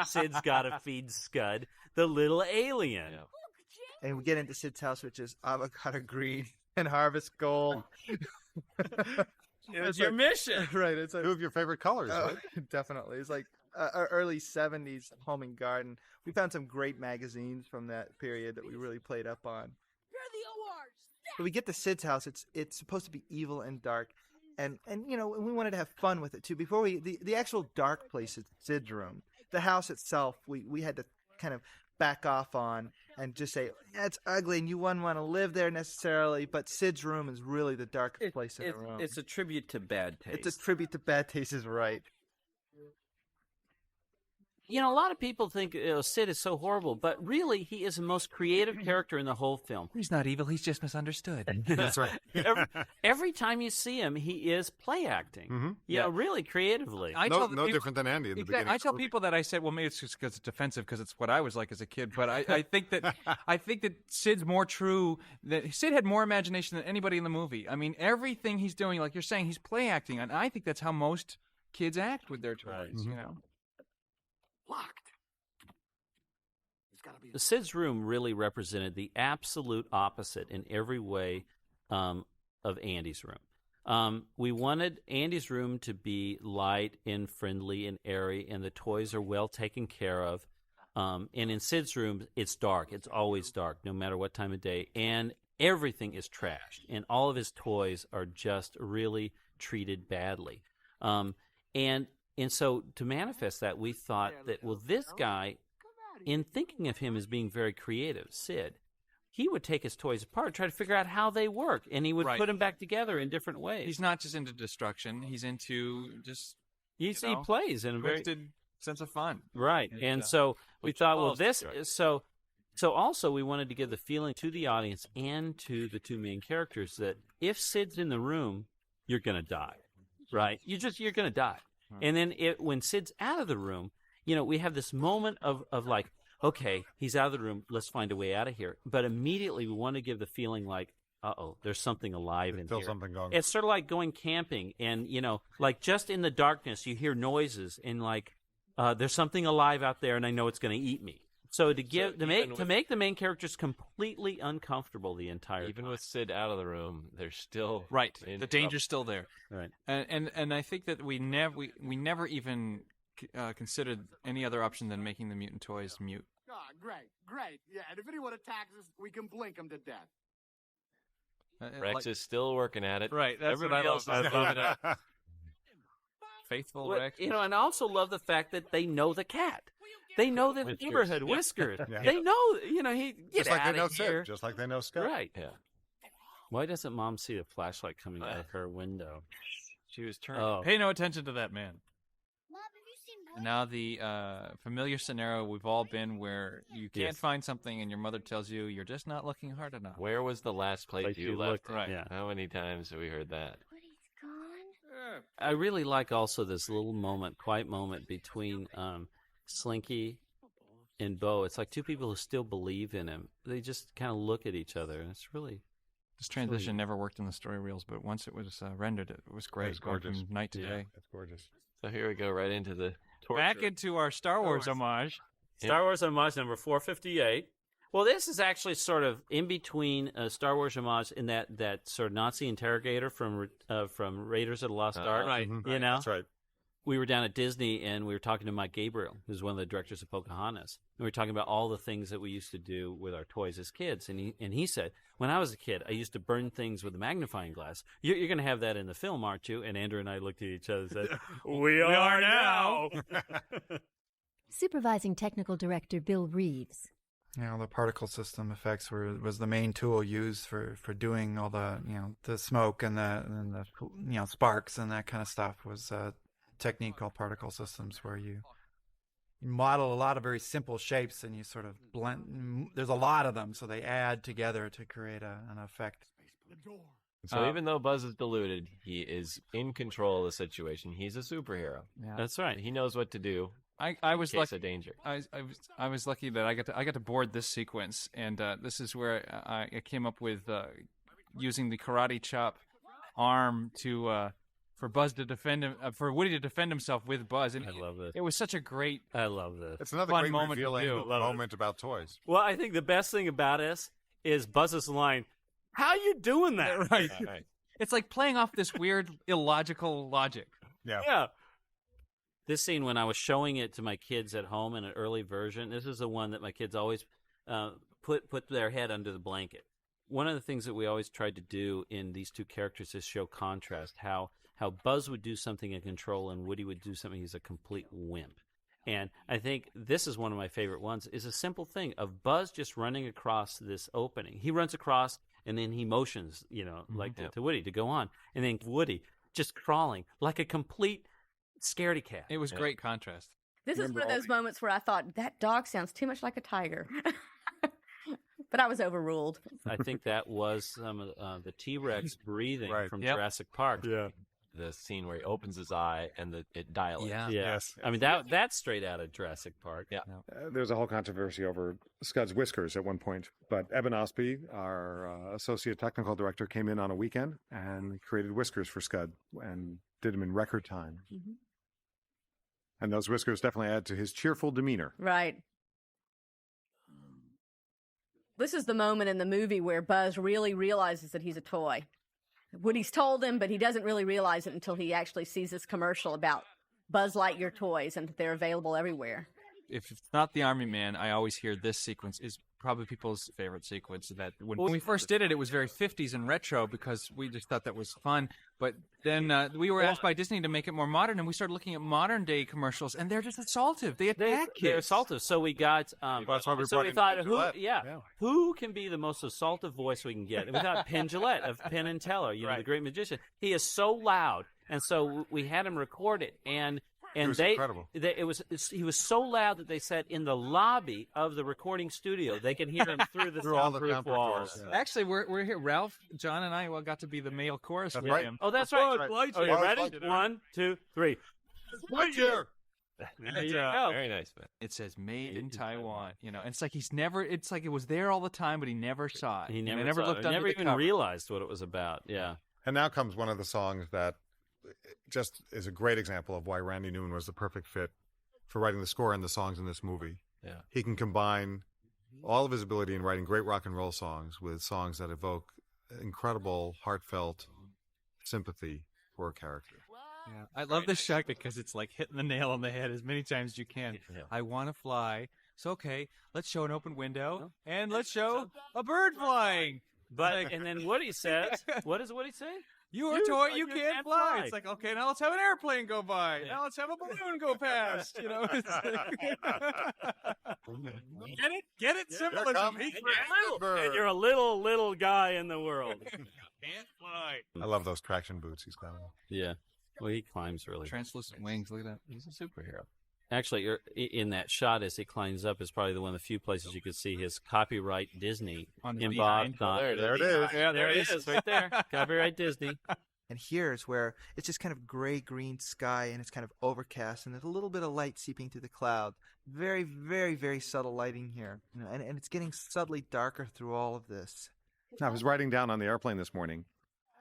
Sid's got to feed Scud, the little alien." Yeah. And we get into Sid's house, which is avocado green and harvest gold. It's your mission. Right. It's two of your favorite colors, right? Definitely. It's like early 70s home and garden. We found some great magazines from that period that we really played up on. But we get to Sid's house. It's supposed to be evil and dark. And we wanted to have fun with it too. Before the actual dark place is Sid's room. The house itself, we had to kind of back off on and just say, it's ugly and you wouldn't want to live there necessarily, but Sid's room is really the darkest place in the room. It's a tribute to bad taste. It's a tribute to bad taste is right. A lot of people think Sid is so horrible, but really he is the most creative character in the whole film. He's not evil, he's just misunderstood. That's right. every time you see him, he is play acting. Mm-hmm. Really creatively. No different than Andy in the beginning. I tell people that I said, well, maybe it's just because it's defensive because it's what I was like as a kid. But I think that Sid's more true. That Sid had more imagination than anybody in the movie. I mean, everything he's doing, like you're saying, he's play acting, and I think that's how most kids act with their toys. Mm-hmm. Locked. The Sid's room really represented the absolute opposite in every way of Andy's room. We wanted Andy's room to be light and friendly and airy, and the toys are well taken care of. And in Sid's room, it's dark. It's always dark, no matter what time of day. And everything is trashed, and all of his toys are just really treated badly. And so to manifest that, we thought that, this guy, in thinking of him as being very creative, Sid, he would take his toys apart, try to figure out how they work, and he would put them back together in different ways. He's not just into destruction. He's into just, he plays in a very twisted sense of fun. Right. And so we thought, so also we wanted to give the feeling to the audience and to the two main characters that if Sid's in the room, you're going to die, right? You're going to die. And then when Sid's out of the room, we have this moment of like, okay, he's out of the room. Let's find a way out of here. But immediately we want to give the feeling like, uh-oh, there's something alive in here. There's something going on. It's sort of like going camping and, like just in the darkness, you hear noises and like, there's something alive out there and I know it's going to eat me. So to make the main characters completely uncomfortable the entire time. Even with Sid out of the room, they're still the danger's still there. Right. And I think that we never even considered any other option than making the mutant toys mute. Oh, great. Yeah, and if anyone attacks us, we can blink them to death. Rex is still working at it. Right. That's Everybody else is loving it. Faithful Rex. And I also love the fact that they know the cat. They know the neighborhood, Whiskers. Yeah. They know, he just like they know here. Sid, just like they know Scott. Right. Yeah. Why doesn't Mom see a flashlight coming out of her window? She was turning. Oh. Pay no attention to that man. Mom, have you seen And now the familiar scenario we've all been where you can't find something and your mother tells you you're just not looking hard enough. Where was the last place you left? Right. Yeah. How many times have we heard that? Woody's gone? I really like also this little quiet moment between Slinky and Bo. It's like two people who still believe in him. They just kind of look at each other, and it's really... This transition never worked in the story reels, but once it was rendered, it was great. It's gorgeous. From night to day. It's gorgeous. So here we go, right into the torture. Back into our Star Wars homage. Star Wars homage number 458. Well, this is actually sort of in between Star Wars homage and that sort of Nazi interrogator from Raiders of the Lost Ark. Right. You know? That's right. We were down at Disney, and we were talking to Mike Gabriel, who's one of the directors of Pocahontas. And we were talking about all the things that we used to do with our toys as kids. And he said, when I was a kid, I used to burn things with a magnifying glass. You're going to have that in the film, aren't you? And Andrew and I looked at each other and said, we are now. Supervising Technical Director Bill Reeves. The particle system effects was the main tool used for doing all the the smoke and the sparks and that kind of stuff. Was a technique called particle systems, where you model a lot of very simple shapes and you sort of blend. There's a lot of them, so they add together to create an effect. So even though Buzz is deluded, he is in control of the situation. He's a superhero. Yeah. That's right. He knows what to do. I was in case lucky. of danger. I was lucky that I got to board this sequence, and this is where I came up with using the karate chop arm to for Buzz to defend him, for Woody to defend himself with Buzz. And I love this. It was such a great. I love this. It's another fun great moment to revealing do. moment about toys. Well, I think the best thing about this is Buzz's line, "How you doing that?" Right. Right. It's like playing off this weird illogical logic. Yeah. This scene, when I was showing it to my kids at home in an early version, this is the one that my kids always put their head under the blanket. One of the things that we always tried to do in these two characters is show contrast, how Buzz would do something in control and Woody would do something he's a complete wimp. And I think this is one of my favorite ones, is a simple thing of Buzz just running across this opening. He runs across and then he motions, like to Woody to go on. And then Woody just crawling like a complete scaredy cat. It was great contrast. This is one of those moments where I thought, that dog sounds too much like a tiger. But I was overruled. I think that was some of the T-Rex breathing from Yep. Jurassic Park. Yeah. The scene where he opens his eye and it dilates. Yeah. Yes. I mean, that's straight out of Jurassic Park. Yeah. There's a whole controversy over Scud's whiskers at one point, but Eben Osby, our associate technical director, came in on a weekend and created whiskers for Scud and did them in record time. Mm-hmm. And those whiskers definitely add to his cheerful demeanor. Right. This is the moment in the movie where Buzz really realizes that he's a toy. Woody's told him, but he doesn't really realize it until he actually sees this commercial about Buzz Lightyear toys and that they're available everywhere. If it's not the Army Man, I always hear this sequence is probably people's favorite sequence. That when we first did it, it was very 50s and retro because we just thought that was fun. But then we were asked by Disney to make it more modern, and we started looking at modern day commercials, and they're just assaultive. They attack kids. They're assaultive. So we got. That's why we so brought we in thought, Penn who? Jillette. Yeah, who can be the most assaultive voice we can get? And we thought Penn Jillette of Penn and Teller, the great magician. He is so loud, and so we had him record it, and It was incredible. He was so loud that they said in the lobby of the recording studio they can hear him through the Through all the soundproof soundproof walls. doors, yeah. Actually, we're here. Ralph, John, and I got to be the male chorus That's with right. him. Oh, that's right. right. Oh, you Oh, ready? Lightyear. 1, 2, 3. Lightyear! There you go. Very nice, man. It says "Made in Taiwan," and it's like he's never. It's like it was there all the time, but he never saw it. He And never, I never saw looked it. under Never the even cover. realized what it was about. Yeah. And now comes one of the songs that just is a great example of why Randy Newman was the perfect fit for writing the score and the songs in this movie. Yeah. He can combine all of his ability in writing great rock and roll songs with songs that evoke incredible, heartfelt sympathy for a character. Yeah. I love this shot because it's like hitting the nail on the head as many times as you can. Yeah. I want to fly. So okay, let's show an open window and let's show a bird flying. But and then Woody says, what does Woody say? You're a toy, you can't fly. It's like, okay, now let's have an airplane go by. Now let's have a balloon go past. It's like... Get it? Symbolism. And you're a little guy in the world. Can't fly. I love those traction boots he's got on. Yeah. Well, he climbs really. Translucent wings. Look at that. He's a superhero. Actually, in that shot as he climbs up is probably one of the few places you could see his copyright Disney On the embossed on. There it is. Yeah, there it is, right there. Copyright Disney. And here's where it's just kind of gray-green sky, and it's kind of overcast, and there's a little bit of light seeping through the cloud. Very, very, very subtle lighting here, and it's getting subtly darker through all of this. I was riding down on the airplane this morning,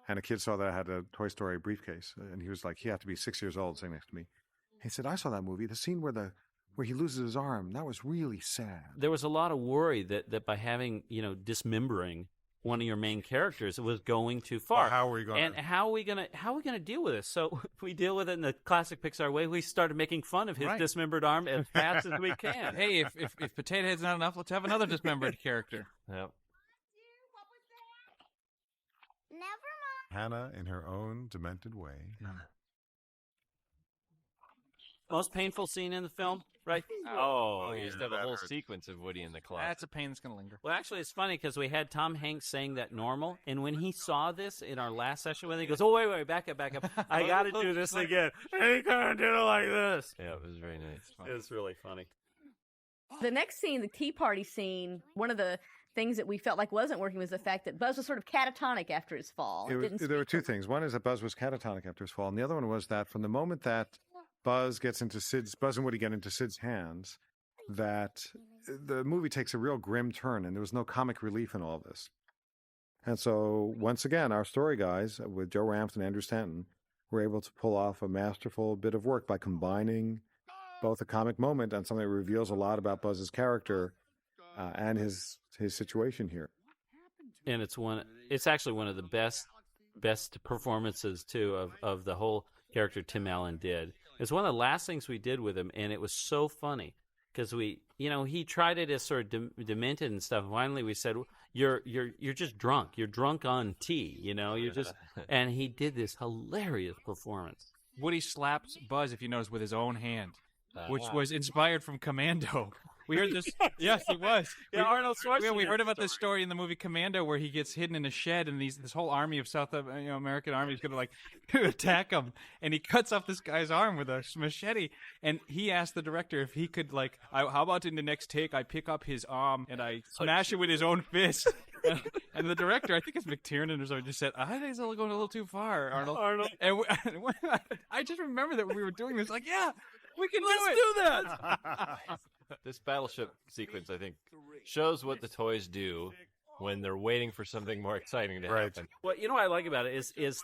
and a kid saw that I had a Toy Story briefcase, and he was like, he had to be 6 years old, sitting next to me. He said, I saw that movie, the scene where he loses his arm. That was really sad. There was a lot of worry that by having, dismembering one of your main characters, it was going too far. Well, how are we going? And how are we gonna deal with this? So we deal with it in the classic Pixar way. We started making fun of his dismembered arm as fast as we can. Hey, if Potato Head's not enough, let's have another dismembered character. Yep. Never mind. Hannah in her own demented way. most painful scene in the film, right? Oh, you used to have a whole sequence of Woody in the closet. That's a pain that's going to linger. Well, actually, it's funny because we had Tom Hanks saying that normal, and when he saw this in our last session with him, he goes, "Oh, wait, back up. I got to do this again." And he kind of did it like this. Yeah, it was very nice. It was really funny. The next scene, the tea party scene, one of the things that we felt like wasn't working was the fact that Buzz was sort of catatonic after his fall. There were two things. One is that Buzz was catatonic after his fall, and the other one was that from the moment that Buzz and Woody get into Sid's hands, that the movie takes a real grim turn, and there was no comic relief in all this. And so, once again, our story guys, with Joe Ramft and Andrew Stanton, were able to pull off a masterful bit of work by combining both a comic moment and something that reveals a lot about Buzz's character and his situation here. And it's actually one of the best performances too of the whole character Tim Allen did. It's one of the last things we did with him, and it was so funny because he tried it as sort of demented and stuff. And finally, we said, "You're just drunk. You're drunk on tea. You're just." And he did this hilarious performance. Woody slaps Buzz, if you notice, with his own hand, which was inspired from Commando. We heard this. Yes, it was. Yeah, Arnold Schwarzenegger. We heard about this story in the movie Commando, where he gets hidden in a shed, and this whole army of South American army is going to attack him, and he cuts off this guy's arm with a machete. And he asked the director if he could, how about in the next take, I pick up his arm and I smash it with his own fist. And the director, I think it's McTiernan or something, just said, "I think it's going a little too far, Arnold." And I just remember that when we were doing this, yeah, we can do that. This battleship sequence, I think, shows what the toys do when they're waiting for something more exciting to happen. Well, what I like about it is it's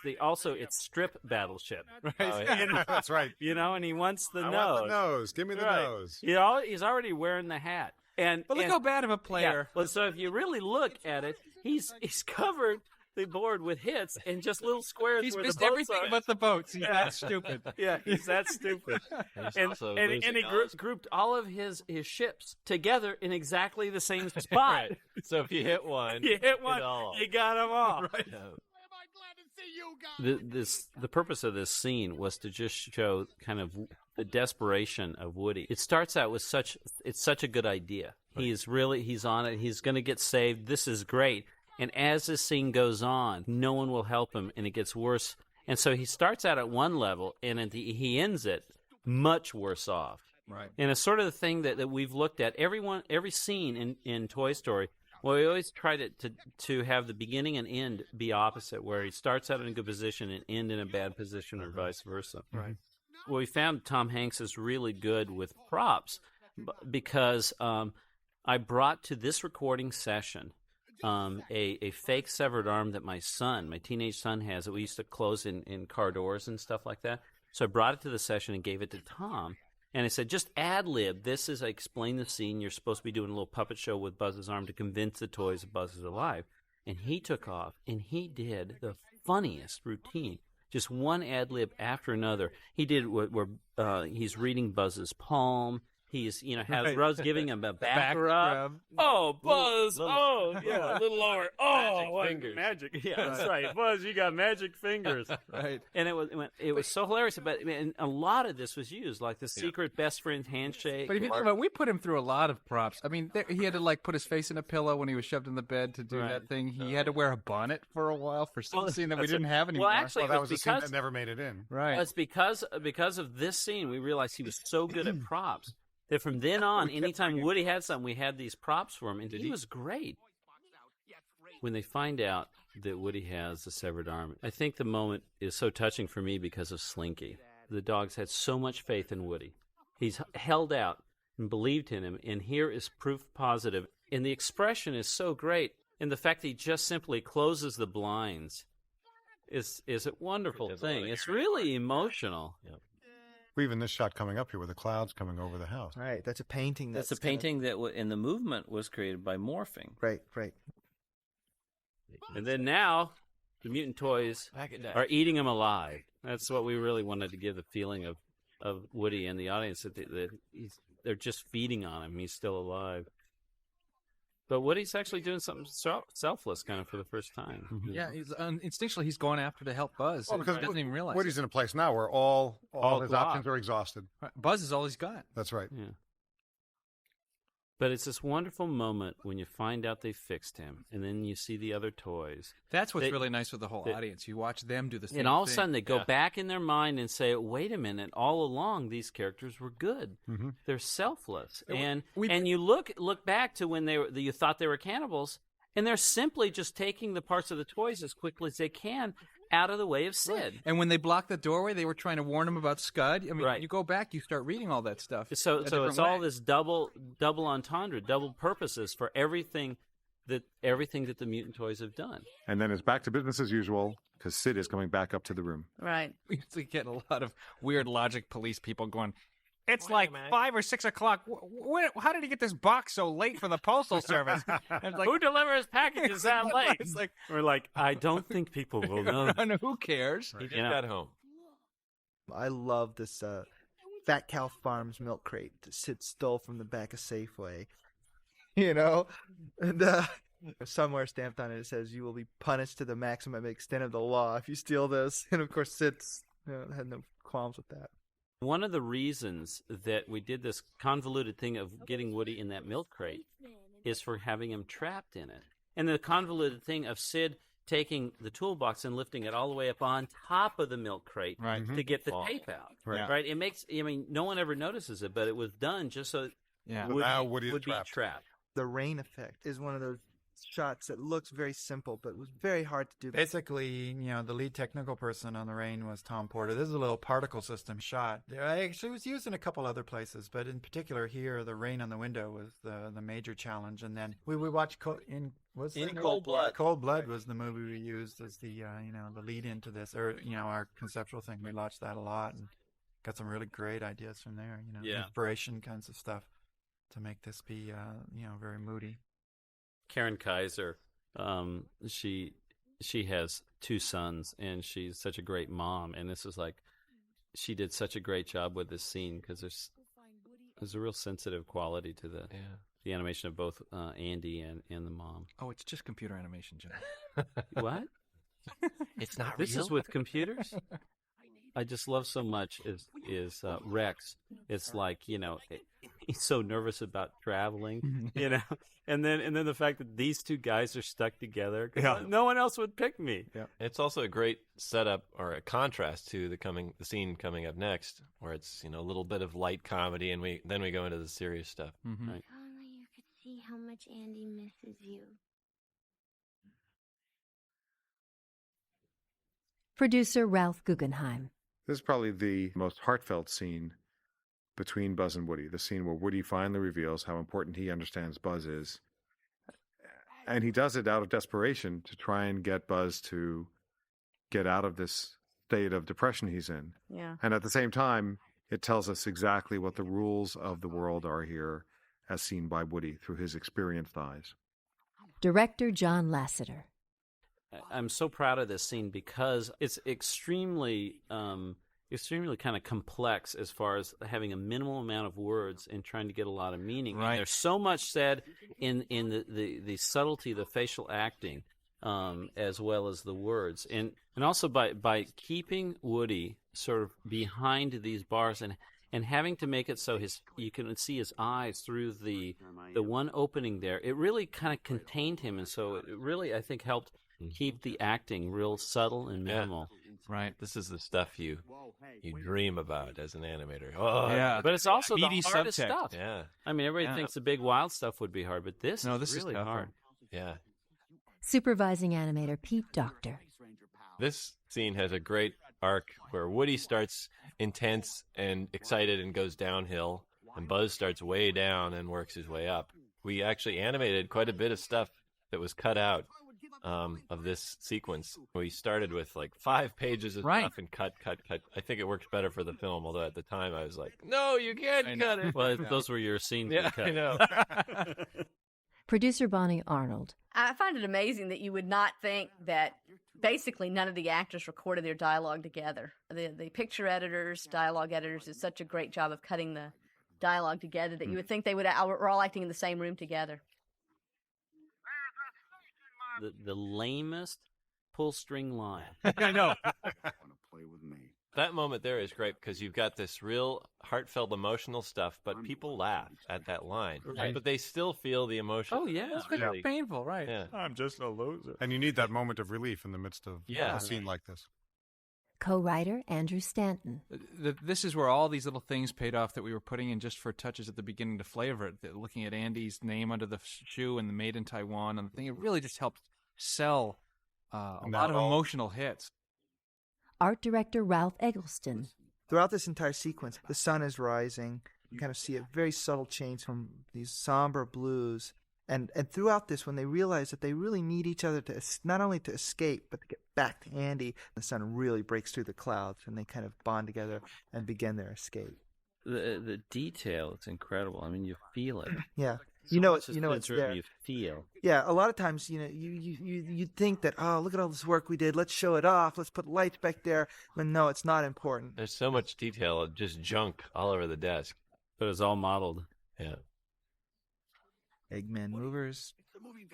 strip battleship. Right. Oh, yeah. That's right. And he wants the I nose. want the nose. Give me the nose. He's already wearing the hat. But look how bad of a player. Yeah. Well, so if you really look at it, he's covered the board with hits and just little squares. He's where missed the boats everything are. but the boats. He's that stupid. Yeah, he's that stupid. and he grouped all of his ships together in exactly the same spot. Right. So if you hit one, you got them all. Right. The purpose of this scene was to just show kind of the desperation of Woody. It starts out with it's such a good idea. Right. He's on it. He's going to get saved. This is great. And as this scene goes on, no one will help him, and it gets worse. And so he starts out at one level, and he ends it much worse off. Right. And it's sort of the thing that we've looked at. Every scene in Toy Story, well, we always try to have the beginning and end be opposite, where he starts out in a good position and end in a bad position, or vice versa. Right. Well, we found Tom Hanks is really good with props because I brought to this recording session a fake severed arm that my teenage son has that we used to close in car doors and stuff like that. So I brought it to the session and gave it to Tom. And I said, just ad-lib. This is, I explained the scene. You're supposed to be doing a little puppet show with Buzz's arm to convince the toys that Buzz is alive. And he took off, and he did the funniest routine. Just one ad-lib after another. He did where he's reading Buzz's palm. He's, has Buzz giving him a back rub. Oh, Buzz! A little lower. Oh, fingers. Magic. Yeah, that's right. Buzz, you got magic fingers. Right. And it was so hilarious. But a lot of this was used, like the secret best friend handshake. But if you think about it, we put him through a lot of props. I mean, he had to put his face in a pillow when he was shoved in the bed to do that thing. He had to wear a bonnet for a while for some scene that we didn't have anymore. Well, actually, that was a scene that never made it in. Right. Well, it's because of this scene we realized he was so good at props. That from then on, anytime Woody had something, we had these props for him, and he was great. When they find out that Woody has the severed arm, I think the moment is so touching for me because of Slinky. The dogs had so much faith in Woody. He's held out and believed in him, and here is proof positive. And the expression is so great, and the fact that he just simply closes the blinds is a wonderful thing. It's really emotional. Yep. Even this shot coming up here with the clouds coming over the house. Right, that's a painting. That's a painting that in the movement was created by morphing. Right. And then now, the mutant toys are eating him alive. That's what we really wanted to give the feeling of Woody and the audience, that they're just feeding on him. He's still alive. But Woody's actually doing something selfless kind of for the first time. Yeah, he's, instinctually he's going after to help Buzz. Well, because he doesn't even realize. Woody's in a place now where all his blocked. options are exhausted. Buzz is all he's got. That's right. Yeah. But it's this wonderful moment when you find out they fixed him, and then you see the other toys. That's what's really nice with the whole audience. You watch them do the same thing. And all of a sudden they go back in their mind and say, wait a minute, all along these characters were good. Mm-hmm. They're selfless. And you look back to when you thought they were cannibals, and they're simply just taking the parts of the toys as quickly as they can out of the way of Sid. Right. And when they blocked the doorway, they were trying to warn him about Scud. I mean, right. You go back, you start reading all that stuff. So it's all this double entendre, double purposes for everything that the mutant toys have done. And then it's back to business as usual because Sid is coming back up to the room. Right. We usually get a lot of weird logic police people going, it's like 5 or 6 o'clock. How did he get this box so late for the postal service? And like, who delivers packages that late? It's like, we're like, I don't think people will know. And who cares? He just got home. I love this Fat Cow Farms milk crate that Sid stole from the back of Safeway. You know? And somewhere stamped on it says, you will be punished to the maximum extent of the law if you steal this. And of course, Sid's had no qualms with that. One of the reasons that we did this convoluted thing of getting Woody in that milk crate is for having him trapped in it. And the convoluted thing of Sid taking the toolbox and lifting it all the way up on top of the milk crate to get the tape out. Right? It makes, no one ever notices it, but it was done just so Woody would be trapped. The rain effect is one of those shots that looks very simple, but was very hard to do. Basically, the lead technical person on the rain was Tom Porter. This is a little particle system shot. I actually was used in a couple other places, but in particular here, the rain on the window was the major challenge. And then we watched Cold Blood. Cold Blood was the movie we used as the the lead into this, or our conceptual thing. We watched that a lot and got some really great ideas from there. Inspiration kinds of stuff to make this be very moody. Karen Kaiser, she has 2 sons, and she's such a great mom. And this is like, she did such a great job with this scene because there's a real sensitive quality to the animation of both Andy and the mom. Oh, it's just computer animation, John. What? It's not This real? is with computers? I just love so much is Rex. It's like, he's so nervous about traveling, and then the fact that these 2 guys are stuck together. No one else would pick me. Yeah. It's also a great setup or a contrast to the scene coming up next, where it's a little bit of light comedy, and then we go into the serious stuff. Mm-hmm. Right. If only you could see how much Andy misses you. Producer Ralph Guggenheim. This is probably the most heartfelt scene between Buzz and Woody, the scene where Woody finally reveals how important he understands Buzz is. And he does it out of desperation to try and get Buzz to get out of this state of depression he's in. Yeah. And at the same time, it tells us exactly what the rules of the world are here, as seen by Woody through his experienced eyes. Director John Lasseter. I'm so proud of this scene because it's extremely kind of complex as far as having a minimal amount of words and trying to get a lot of meaning. Right. And there's so much said in the subtlety, the facial acting, as well as the words, and also by keeping Woody sort of behind these bars and having to make it so you can see his eyes through the one opening there. It really kind of contained him, and so it really, I think, helped keep the acting real subtle and minimal. Right. This is the stuff you dream about as an animator. Oh, Yeah. But it's also the Meaty hardest subtext. stuff. Yeah. I mean, everybody thinks the big wild stuff would be hard, but this is really tougher. hard. Yeah. Supervising animator Pete Docter. This scene has a great arc where Woody starts intense and excited and goes downhill, and Buzz starts way down and works his way up. We actually animated quite a bit of stuff that was cut out of this sequence. We started with like 5 pages of stuff and cut. I think it works better for the film, although at the time I was like, no, you can't cut it. Well, those were your scenes. Yeah, cut. I know. Producer Bonnie Arnold. I find it amazing that you would not think that basically none of the actors recorded their dialogue together. The picture editors, dialogue editors did such a great job of cutting the dialogue together that you would think they were all acting in the same room together. the lamest pull string line. I know. Play with me. That moment there is great because you've got this real heartfelt, emotional stuff, but people laugh at that line. Right. But they still feel the emotion. Oh, yeah. It's It's really, painful, right? yeah. I'm just a loser. And you need that moment of relief in the midst of Yeah. a scene like this. Co-writer Andrew Stanton. This is where all these little things paid off that we were putting in just for touches at the beginning to flavor it. Looking at Andy's name under the shoe and the Made in Taiwan and the thing, it really just helped sell a lot of emotional hits. Art director Ralph Eggleston. Throughout this entire sequence, the sun is rising. You kind of see a very subtle change from these somber blues. And throughout this, when they realize that they really need each other to not only to escape, but to get back to Andy, the sun really breaks through the clouds, and they kind of bond together and begin their escape. The detail, it's incredible. I mean, you feel it. Yeah. So it's it's there. You feel. Yeah, a lot of times, you think that, oh, look at all this work we did. Let's show it off. Let's put lights back there. But no, it's not important. There's so much detail, just junk all over the desk. But it's all modeled. Yeah. Eggman movers.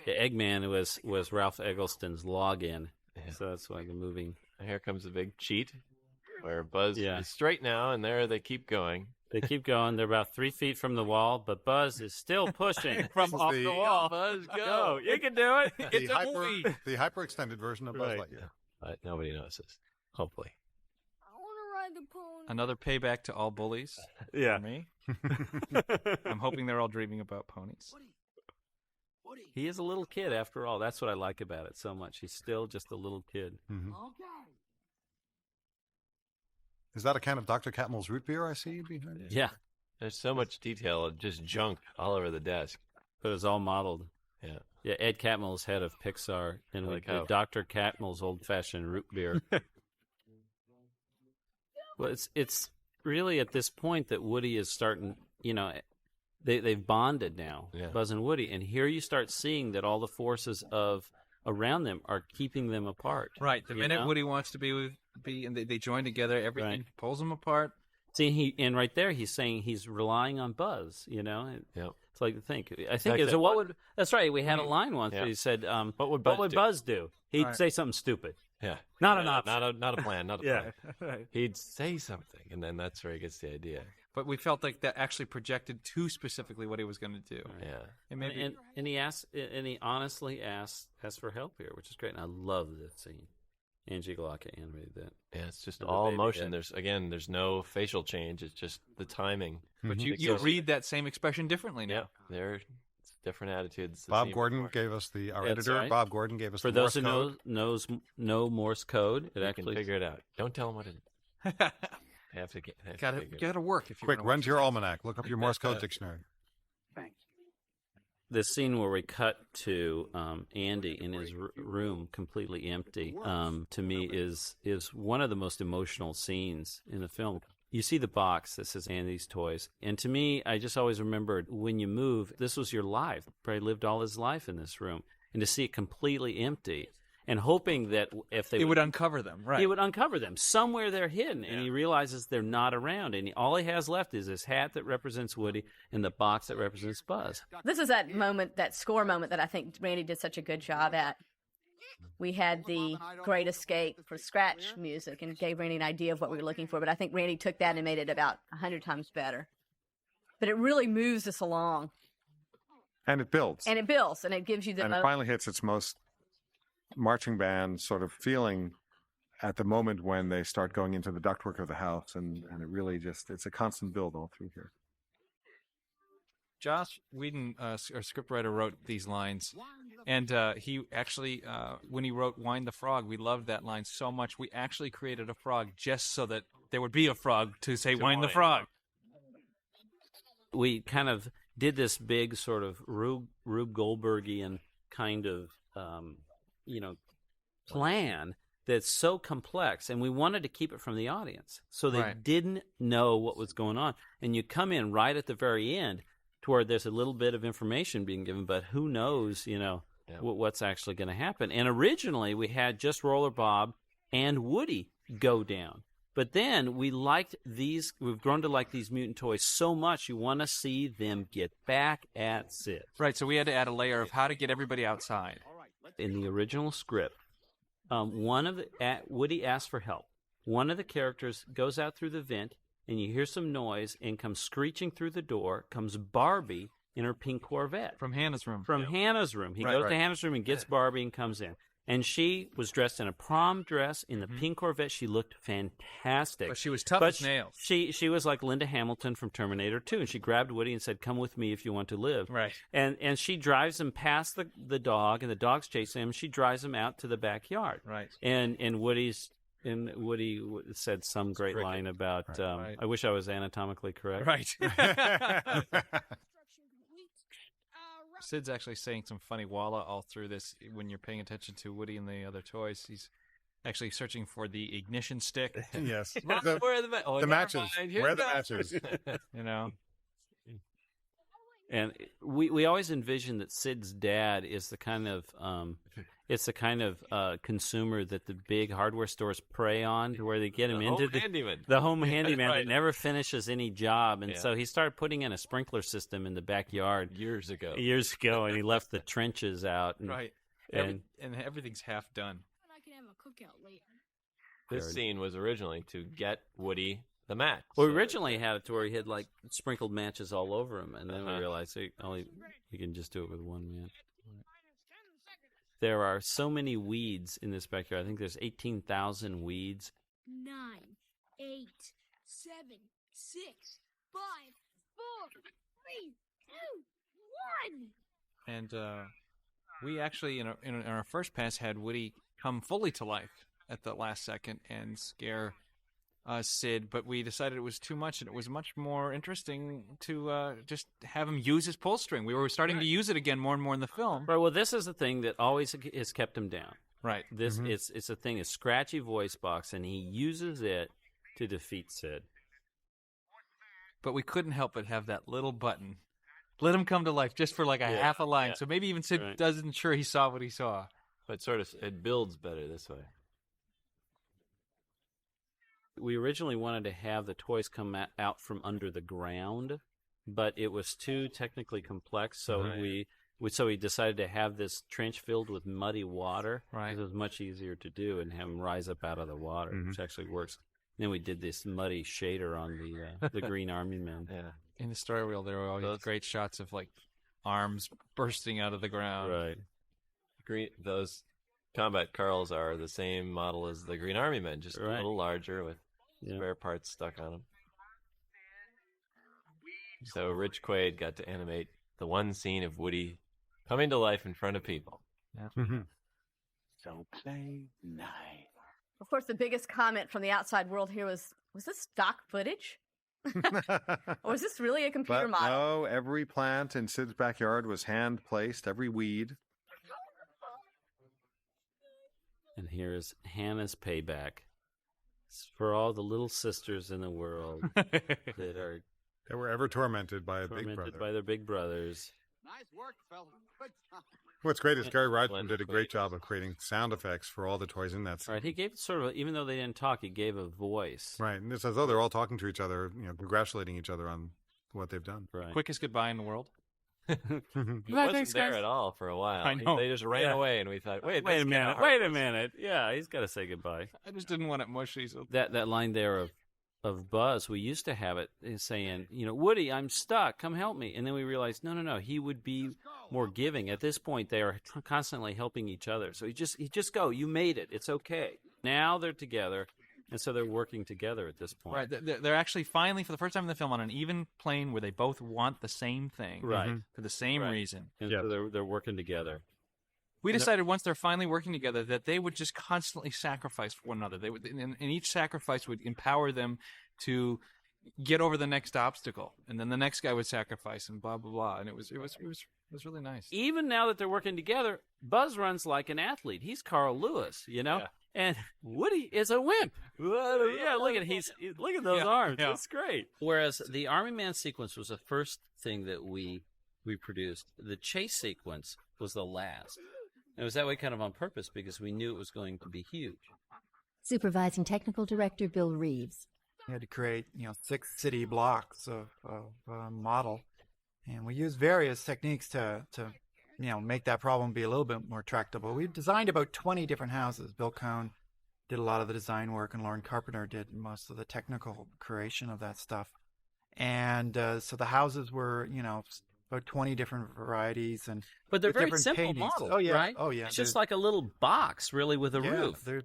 The Eggman was Ralph Eggleston's login. Yeah. So that's why the moving. And here comes the big cheat, where Buzz Yeah. is straight now, and there they keep going. They keep going. They're about 3 feet from the wall, but Buzz is still pushing From off the wall. Buzz, go! Go. You can do it. It's a movie. The hyper-extended version of Buzz Right. Lightyear. But nobody notices. Hopefully. I want to ride the pony. Another payback to all bullies. Yeah. For me. I'm hoping they're all dreaming about ponies. He is a little kid after all. That's what I like about it so much. He's still just a little kid. Mhm. Is that a can of Dr. Catmull's root beer I see behind you? Yeah. There's so much detail, just junk all over the desk. But it's all modeled. Yeah. Yeah, Ed Catmull's head of Pixar, and I we like did how- Dr. Catmull's old-fashioned root beer. Well, it's really at this point that Woody is starting, they've bonded now, Yeah. Buzz and Woody, and here you start seeing that all the forces of around them are keeping them apart. Right. The You minute know? Woody wants to be and they join together, everything Right. pulls them apart. See, and right there he's saying he's relying on Buzz, Yep. Yep. It's like, think. I think Like it's that- what would. That's right. We had a line once Yeah. where he said, What would "What would do? Buzz do?" He'd Right. say something stupid. Yeah. Not an Yeah, option. Not a plan. Not a Yeah. plan. Right. He'd say something, and then that's where he gets the idea. But we felt like that actually projected too specifically what he was going to do. Yeah. And maybe And he asked, and he honestly asked for help here, which is great. And I love this scene. Angie Glocka animated that. Yeah, it's just With the all baby emotion. head. There's no facial change. It's just the timing. but Mhm. you read that same expression differently Yeah, now. they're different attitudes. the Bob same Gordon before. gave us our That's editor. right. Bob Gordon gave us For the those Morse who code. know Morse code, it You actually can figure it out. Don't tell them what it is. They have to get. They have to Gotta figure it out. gotta work if you Quick, run to your almanac. Look up your Morse code dictionary. this scene where we cut to Andy in his room completely empty, to me is one of the most emotional scenes in the film. You see the box that says Andy's Toys, and to me, I just always remembered when you move, this was your life. Probably lived all his life in this room, and to see it completely empty, and hoping that if they it would uncover them, right? he would uncover them. Somewhere they're hidden, and he realizes they're not around. And all he has left is his hat that represents Woody and the box that represents Buzz. This is that moment, that score moment that I think Randy did such a good job at. We had the Great Escape for scratch music and gave Randy an idea of what we were looking for, but I think Randy took that and made it about 100 times better. But it really moves us along. And it builds. And it builds, and it gives you the... And it finally hits its most marching band sort of feeling at the moment when they start going into the ductwork of the house, and it really just, it's a constant build all through here. Joss Whedon, our scriptwriter, wrote these lines, and he actually, when he wrote "Wind the Frog," we loved that line so much. We actually created a frog just so that there would be a frog to say "Wind the Frog." We kind of did this big sort of Rube Goldbergian kind of, plan that's so complex, and we wanted to keep it from the audience, so they Right. didn't know what was going on. And you come in right at the very end, to where there's a little bit of information being given, but who knows, what's actually going to happen. And originally, we had just Roller Bob and Woody go down. But then we've grown to like these mutant toys so much, you want to see them get back at Sid. Right, so we had to add a layer of how to get everybody outside. In the original script, Woody asks for help. One of the characters goes out through the vent, and you hear some noise, and comes screeching through the door, comes Barbie in her pink Corvette. From Hannah's room. Hannah's room. He goes to Hannah's room and gets Barbie and comes in. And she was dressed in a prom dress in the pink Corvette. She looked fantastic. But she was tough as nails. She was like Linda Hamilton from Terminator 2, and she grabbed Woody and said, "Come with me if you want to live." Right. And she drives him past the dog, and the dog's chasing him. She drives him out to the backyard. Right. And Woody said some great line about, I wish I was anatomically correct. Right. Sid's actually saying some funny walla all through this when you're paying attention to Woody and the other toys. He's actually searching for the ignition stick. Yes. Where are the matches. Where are the matches? You know. And we always envision that Sid's dad is the kind of consumer that the big hardware stores prey on, to where they get him into the home handyman that never finishes any job. And so he started putting in a sprinkler system in the backyard years ago, and he left the trenches out. And, right. And everything's half done. I can have a cookout later. This scene was originally to get Woody the match. Well, we originally had it to where he had like sprinkled matches all over him, and then we realized you can just do it with one match. There are so many weeds in this backyard. I think there's 18,000 weeds. 9, 8, 7, 6, 5, 4, 3, 2, 1. And we actually, in our first pass, had Woody come fully to life at the last second and scare Sid, but we decided it was too much, and it was much more interesting to just have him use his pull string. We were starting to use it again more and more in the film. Right. Well, this is the thing that always has kept him down. Right. This it's a thing, a scratchy voice box, and he uses it to defeat Sid. But we couldn't help but have that little button. Let him come to life just for like a half a line. So maybe even Sid doesn't sure he saw what he saw. But it builds better this way. We originally wanted to have the toys come out from under the ground, but it was too technically complex. So we decided to have this trench filled with muddy water. Right. It was much easier to do and have them rise up out of the water, which actually works. And then we did this muddy shader on the Green Army Men. Yeah. In the story reel, there were all these great shots of like arms bursting out of the ground. Right. Those combat Carls are the same model as the Green Army Men, just a little larger with spare parts stuck on them. So Rich Quaid got to animate the one scene of Woody coming to life in front of people. Yeah. So play nice. Of course, the biggest comment from the outside world here was this stock footage? Or was this really a computer model? No, every plant in Sid's backyard was hand-placed, every weed. And here's Hannah's payback. It's for all the little sisters in the world that were ever tormented by by their big brothers. Nice work, fella. Good job. What's great is Gary Rodman did a great job of creating sound effects for all the toys in that scene. Right, he gave sort of, even though they didn't talk, he gave a voice. Right, and it's as though they're all talking to each other, congratulating each other on what they've done. Right. Quickest goodbye in the world. He wasn't there at all for a while. I know. They just ran away, and we thought, wait a minute. Yeah, he's got to say goodbye. I just didn't want it mushy. So. That line there of Buzz, we used to have it saying, Woody, I'm stuck, come help me. And then we realized, no, he would be more giving. At this point, they are constantly helping each other. So he just go, you made it, it's okay. Now they're together, and so they're working together at this point. Right, they're actually finally, for the first time in the film, on an even plane where they both want the same thing. Right. For the same reason. And so they're working together. We decided once they're finally working together that they would just constantly sacrifice for one another. They would, and each sacrifice would empower them to get over the next obstacle, and then the next guy would sacrifice, and blah blah blah. And it was really nice. Even now that they're working together, Buzz runs like an athlete. He's Carl Lewis, and Woody is a wimp. Yeah, look at those arms. Yeah. It's great. Whereas the Army Man sequence was the first thing that we produced. The chase sequence was the last. It was that way kind of on purpose because we knew it was going to be huge. Supervising Technical Director Bill Reeves. We had to create, 6 city blocks of model, and we used various techniques to make that problem be a little bit more tractable. We designed about 20 different houses. Bill Cohn did a lot of the design work, and Lauren Carpenter did most of the technical creation of that stuff. And so the houses were, about 20 different varieties, but they're very different simple paintings. models, Oh yeah, right? Oh yeah, it's just like a little box, really, with a roof. There's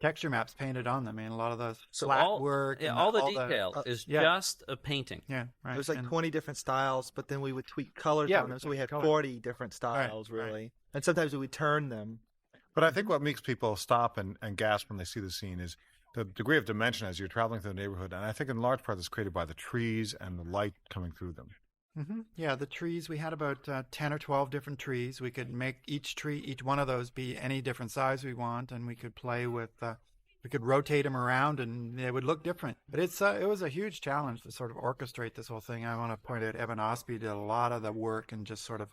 texture maps painted on them. I mean, a lot of those So flat work. Yeah, and all the detail is just a painting. Yeah, right. There's like 20 different styles, but then we would tweak colors on them, so we had 40 different styles, really. Right. And sometimes we would turn them. But I think what makes people stop and gasp when they see the scene is the degree of dimension as you're traveling through the neighborhood. And I think in large part it's created by the trees and the light coming through them. Mm-hmm. Yeah, the trees, we had about 10 or 12 different trees. We could make each one of those be any different size we want, and we could play with, we could rotate them around and they would look different. But it was a huge challenge to sort of orchestrate this whole thing. I want to point out Evan Osby did a lot of the work and just sort of,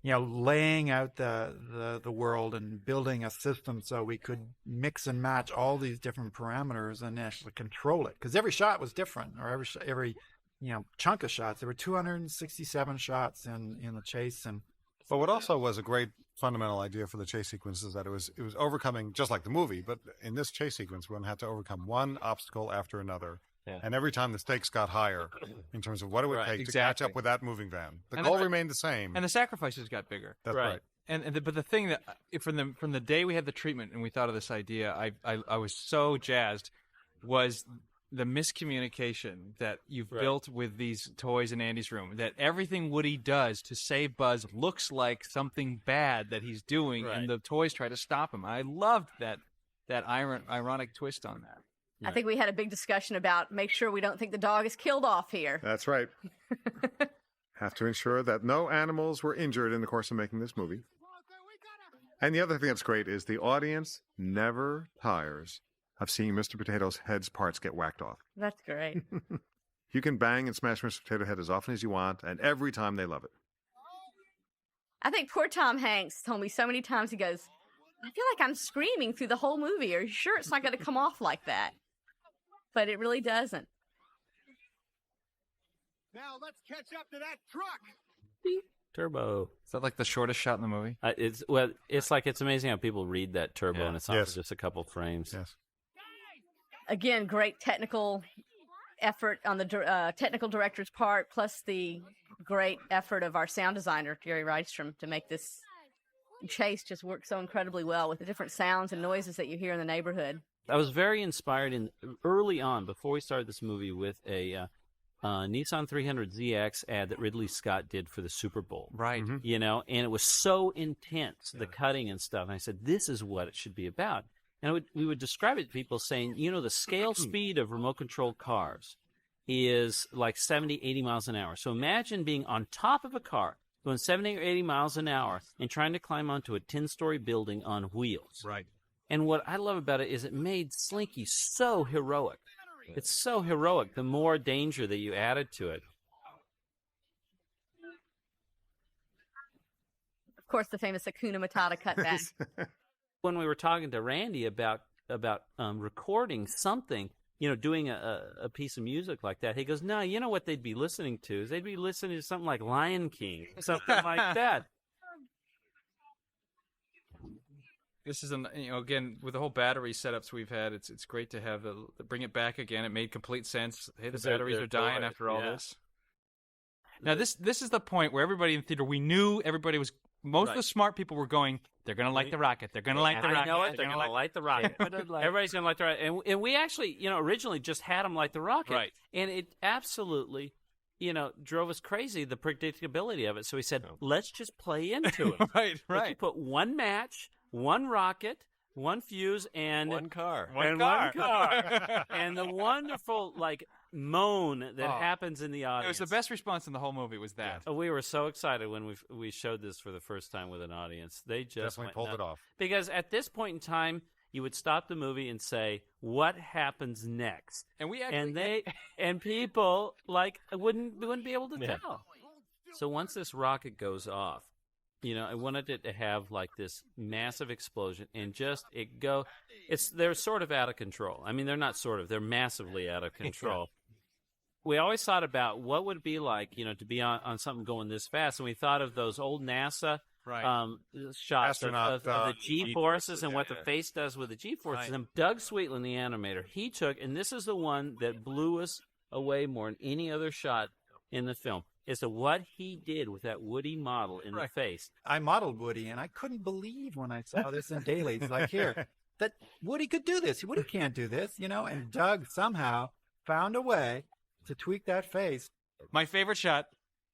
laying out the world and building a system so we could mix and match all these different parameters and actually control it. Because every shot was different, or every chunk of shots. There were 267 shots in the chase. But what also was a great fundamental idea for the chase sequence is that it was overcoming, just like the movie, but in this chase sequence, one had to overcome one obstacle after another. Yeah. And every time the stakes got higher in terms of what it would take to catch up with that moving van. The goal remained the same. And the sacrifices got bigger. That's right. But the thing that, from the day we had the treatment and we thought of this idea, I was so jazzed, was the miscommunication that you've built with these toys in Andy's room, that everything Woody does to save Buzz looks like something bad that he's doing, and the toys try to stop him. I loved that ironic twist on that. I think we had a big discussion about make sure we don't think the dog is killed off here. That's right. Have to ensure that no animals were injured in the course of making this movie. And the other thing that's great is the audience never tires of seeing Mr. Potato's Head's parts get whacked off. That's great. You can bang and smash Mr. Potato Head as often as you want, and every time they love it. I think poor Tom Hanks told me so many times, he goes, I feel like I'm screaming through the whole movie. Are you sure it's not going to come off like that? But it really doesn't. Now let's catch up to that truck. Turbo. Is that like the shortest shot in the movie? It's amazing how people read that turbo and it's not just a couple frames. Yes. Again, great technical effort on the technical director's part, plus the great effort of our sound designer, Jerry Rydstrom, to make this chase just work so incredibly well with the different sounds and noises that you hear in the neighborhood. I was very inspired early on, before we started this movie, with a Nissan 300ZX ad that Ridley Scott did for the Super Bowl. Right. Mm-hmm. And it was so intense, the cutting and stuff. And I said, this is what it should be about. And we would describe it to people saying, the scale speed of remote-controlled cars is like 70, 80 miles an hour. So imagine being on top of a car, going 70 or 80 miles an hour, and trying to climb onto a 10-story building on wheels. Right. And what I love about it is it made Slinky so heroic. It's so heroic, the more danger that you added to it. Of course, the famous Hakuna Matata cutback. When we were talking to Randy about recording something, doing a piece of music like that, he goes, no, you know what they'd be listening to? Is they'd be listening to something like Lion King, something like that. This is again, with the whole battery setups we've had, it's great to have bring it back again. It made complete sense. Hey, the batteries are dying after all this. Now this is the point where everybody in the theater, we knew everybody was, most of the smart people were going, they're going to light the rocket. They're going to light the rocket. I know it. They're going to light the rocket. Everybody's going to light the rocket. And we actually, originally just had them light the rocket. Right. And it absolutely, drove us crazy, the predictability of it. So we said, let's just play into it. Right. Let's put one match, one rocket, one fuse, and one car. One car. And the wonderful, moan that happens in the audience. It was the best response in the whole movie, was that. Yeah. We were so excited when we showed this for the first time with an audience. They just definitely pulled it off. Because at this point in time, you would stop the movie and say, what happens next? And we actually... And people, wouldn't be able to tell. So once this rocket goes off, I wanted it to have this massive explosion and just they're sort of out of control. I mean, they're not sort of, they're massively out of control. we always thought about what would it be like, to be on something going this fast. And we thought of those old NASA shots of the G-forces and what the face does with the G-forces. Right. And Doug Sweetland, the animator, he took, and this is the one that blew us away more than any other shot in the film, is to what he did with that Woody model in the face. I modeled Woody, and I couldn't believe when I saw this in dailies, like here, that Woody could do this. Woody can't do this, and Doug somehow found a way to tweak that face. My favorite shot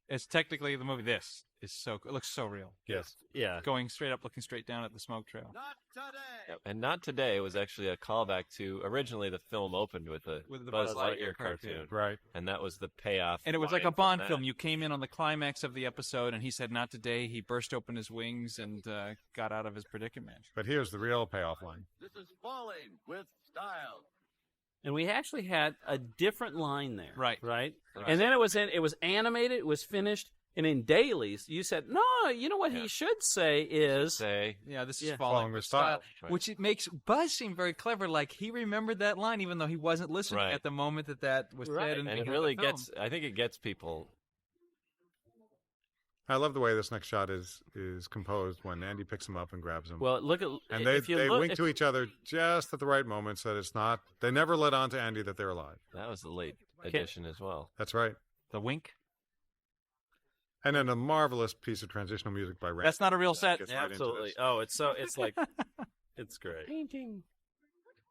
is technically the movie. This is it looks so real. Yes. Yeah. Going straight up, looking straight down at the smoke trail. Not today. Yep. And Not Today was actually a callback to originally the film opened with the Buzz Lightyear cartoon. Right. And that was the payoff. And it was like a line Bond from film. that. You came in on the climax of the episode, and he said, "Not today." He burst open his wings and got out of his predicament. But here's the real payoff line. This is falling with style. And we actually had a different line there. Right. Right? And then it was animated, it was finished, and in dailies, you said, no, you know what he should say is... Yeah, this is Yeah. falling with style. Right. Which it makes Buzz seem very clever. Like, he remembered that line, even though he wasn't listening Right. at the moment that was said. And it really gets, I think it gets people. I love the way this next shot is composed when Andy picks him up and grabs him. Well, look at... And if you they look, wink if- to each other just at the right moment so that it's not... They never let on to Andy that they're alive. That was the late edition as well. That's right. The wink. And then a marvelous piece of transitional music by Randy. That's not a real set. Gets right into Absolutely. this. Oh, it's like... it's great.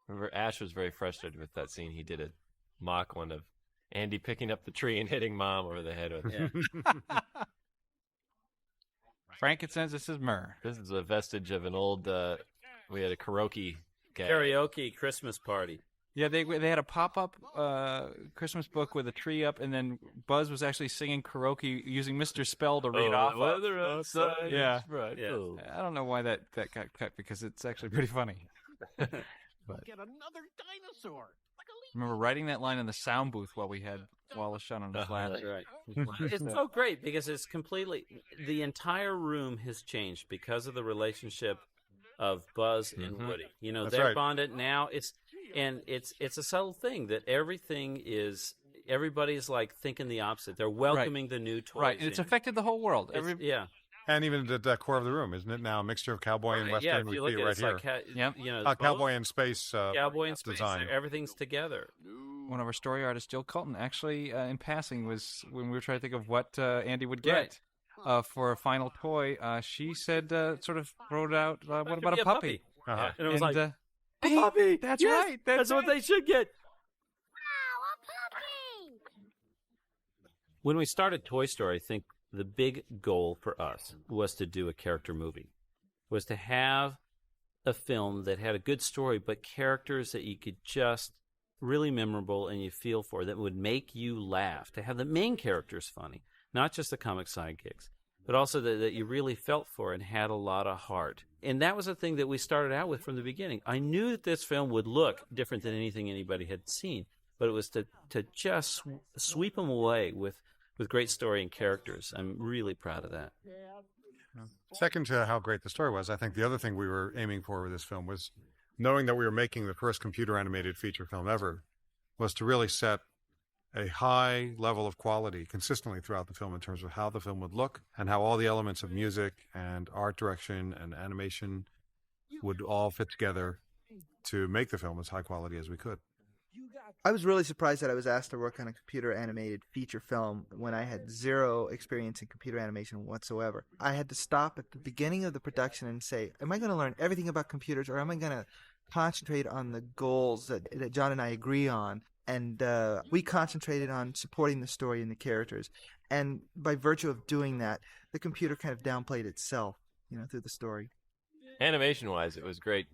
Remember, Ash was very frustrated with that scene. He did a mock one of Andy picking up the tree and hitting Mom over the head with it. Frankincense, this is myrrh. This is a vestige of an old. We had a karaoke gag. Karaoke Christmas party. Yeah, they had a pop-up Christmas book with a tree up, and then Buzz was actually singing karaoke using Mr. Spell to read off. The weather outside. Yeah. is right. Yeah. Oh. I don't know why that got cut, because it's actually pretty funny. Get another dinosaur. I remember writing that line in the sound booth while we had Wallace shot on his lap. That's right. It's so great because it's completely... The entire room has changed because of the relationship of Buzz and Woody. That's They're right. bonded now. It's a subtle thing that everybody's like thinking the opposite. They're welcoming the new toys. Right, and it's in. affected the whole world. Yeah. And even the decor of the room, isn't it now a mixture of cowboy and western? Yeah, if We you see look it at right it, it's here. like Cowboy and space. cowboy and space. design. Everything's together. One of our story artists, Jill Colton, actually, in passing, was when we were trying to think of what Andy would get for a final toy. She said, sort of wrote out, "What Could about be a puppy?" Uh-huh. And it was like, a puppy. That's Yes, right. That's what they should get. When we started Toy Story, I think the big goal for us was to do a character movie, was to have a film that had a good story, but characters that you could just really memorable and you feel for, that would make you laugh, to have the main characters funny, not just the comic sidekicks, but also that you really felt for and had a lot of heart. And that was the thing that we started out with from the beginning. I knew that this film would look different than anything anybody had seen, but it was to just sweep them away with great story and characters. I'm really proud of that. Second to how great the story was, I think the other thing we were aiming for with this film was knowing that we were making the first computer animated feature film ever, was to really set a high level of quality consistently throughout the film in terms of how the film would look and how all the elements of music and art direction and animation would all fit together to make the film as high quality as we could. I was really surprised that I was asked to work on a computer animated feature film when I had zero experience in computer animation whatsoever. I had to stop at the beginning of the production and say, am I going to learn everything about computers, or am I going to concentrate on the goals that John and I agree on? And we concentrated on supporting the story and the characters. And by virtue of doing that, the computer kind of downplayed itself, through the story. Animation-wise, it was great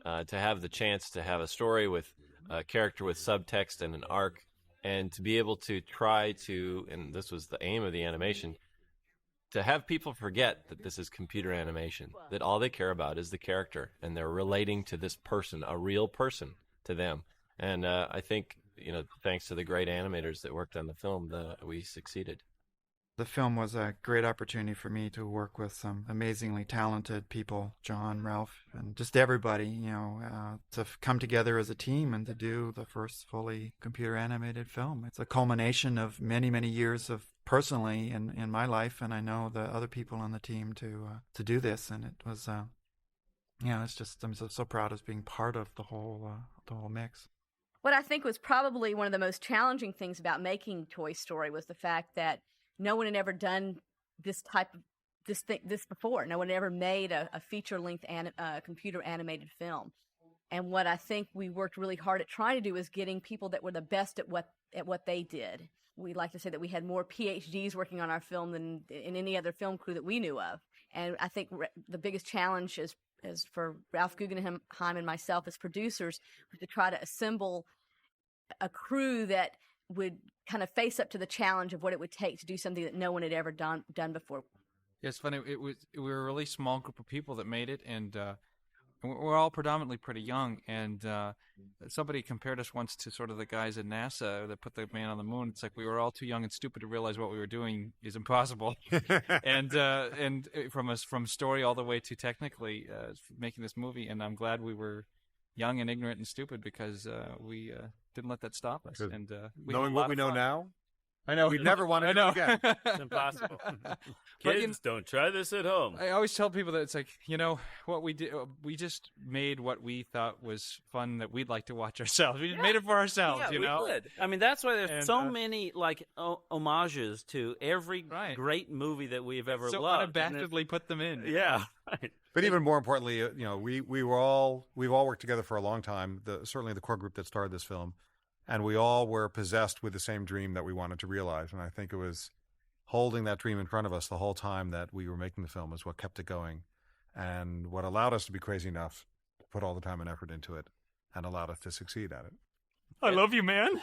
to have the chance to have a story with a character with subtext and an arc, and to be able to try to, and this was the aim of the animation, to have people forget that this is computer animation, that all they care about is the character, and they're relating to this person, a real person, to them. And I think, thanks to the great animators that worked on the film, we succeeded. The film was a great opportunity for me to work with some amazingly talented people, John, Ralph, and just everybody, to come together as a team and to do the first fully computer animated film. It's a culmination of many, many years of personally in my life, and I know the other people on the team to do this, and it was, it's just, I'm so proud of being part of the whole mix. What I think was probably one of the most challenging things about making Toy Story was the fact that no one had ever done this before. No one had ever made a feature-length computer animated film. And what I think we worked really hard at trying to do is getting people that were the best at what they did. We like to say that we had more PhDs working on our film than in any other film crew that we knew of. And I think the biggest challenge is for Ralph Guggenheim and myself as producers was to try to assemble a crew that would kind of face up to the challenge of what it would take to do something that no one had ever done before. Yeah, it's funny. We were a really small group of people that made it, and we're all predominantly pretty young. And somebody compared us once to sort of the guys at NASA that put the man on the moon. It's like we were all too young and stupid to realize what we were doing is impossible. and from story all the way to technically making this movie. And I'm glad we were young and ignorant and stupid because we didn't let that stop us. And knowing what we know now, I know we'd never want to do it again. It's impossible. Kids, don't try this at home. I always tell people that it's like, what we did, we just made what we thought was fun that we'd like to watch ourselves. We just made it for ourselves, We did. I mean, that's why there's so many homages to every great movie that we've ever loved. Unabashedly put them in. Yeah, right. But even more importantly, we've all worked together for a long time. Certainly the core group that started this film, and we all were possessed with the same dream that we wanted to realize. And I think it was holding that dream in front of us the whole time that we were making the film is what kept it going, and what allowed us to be crazy enough to put all the time and effort into it, and allowed us to succeed at it. I love you, man.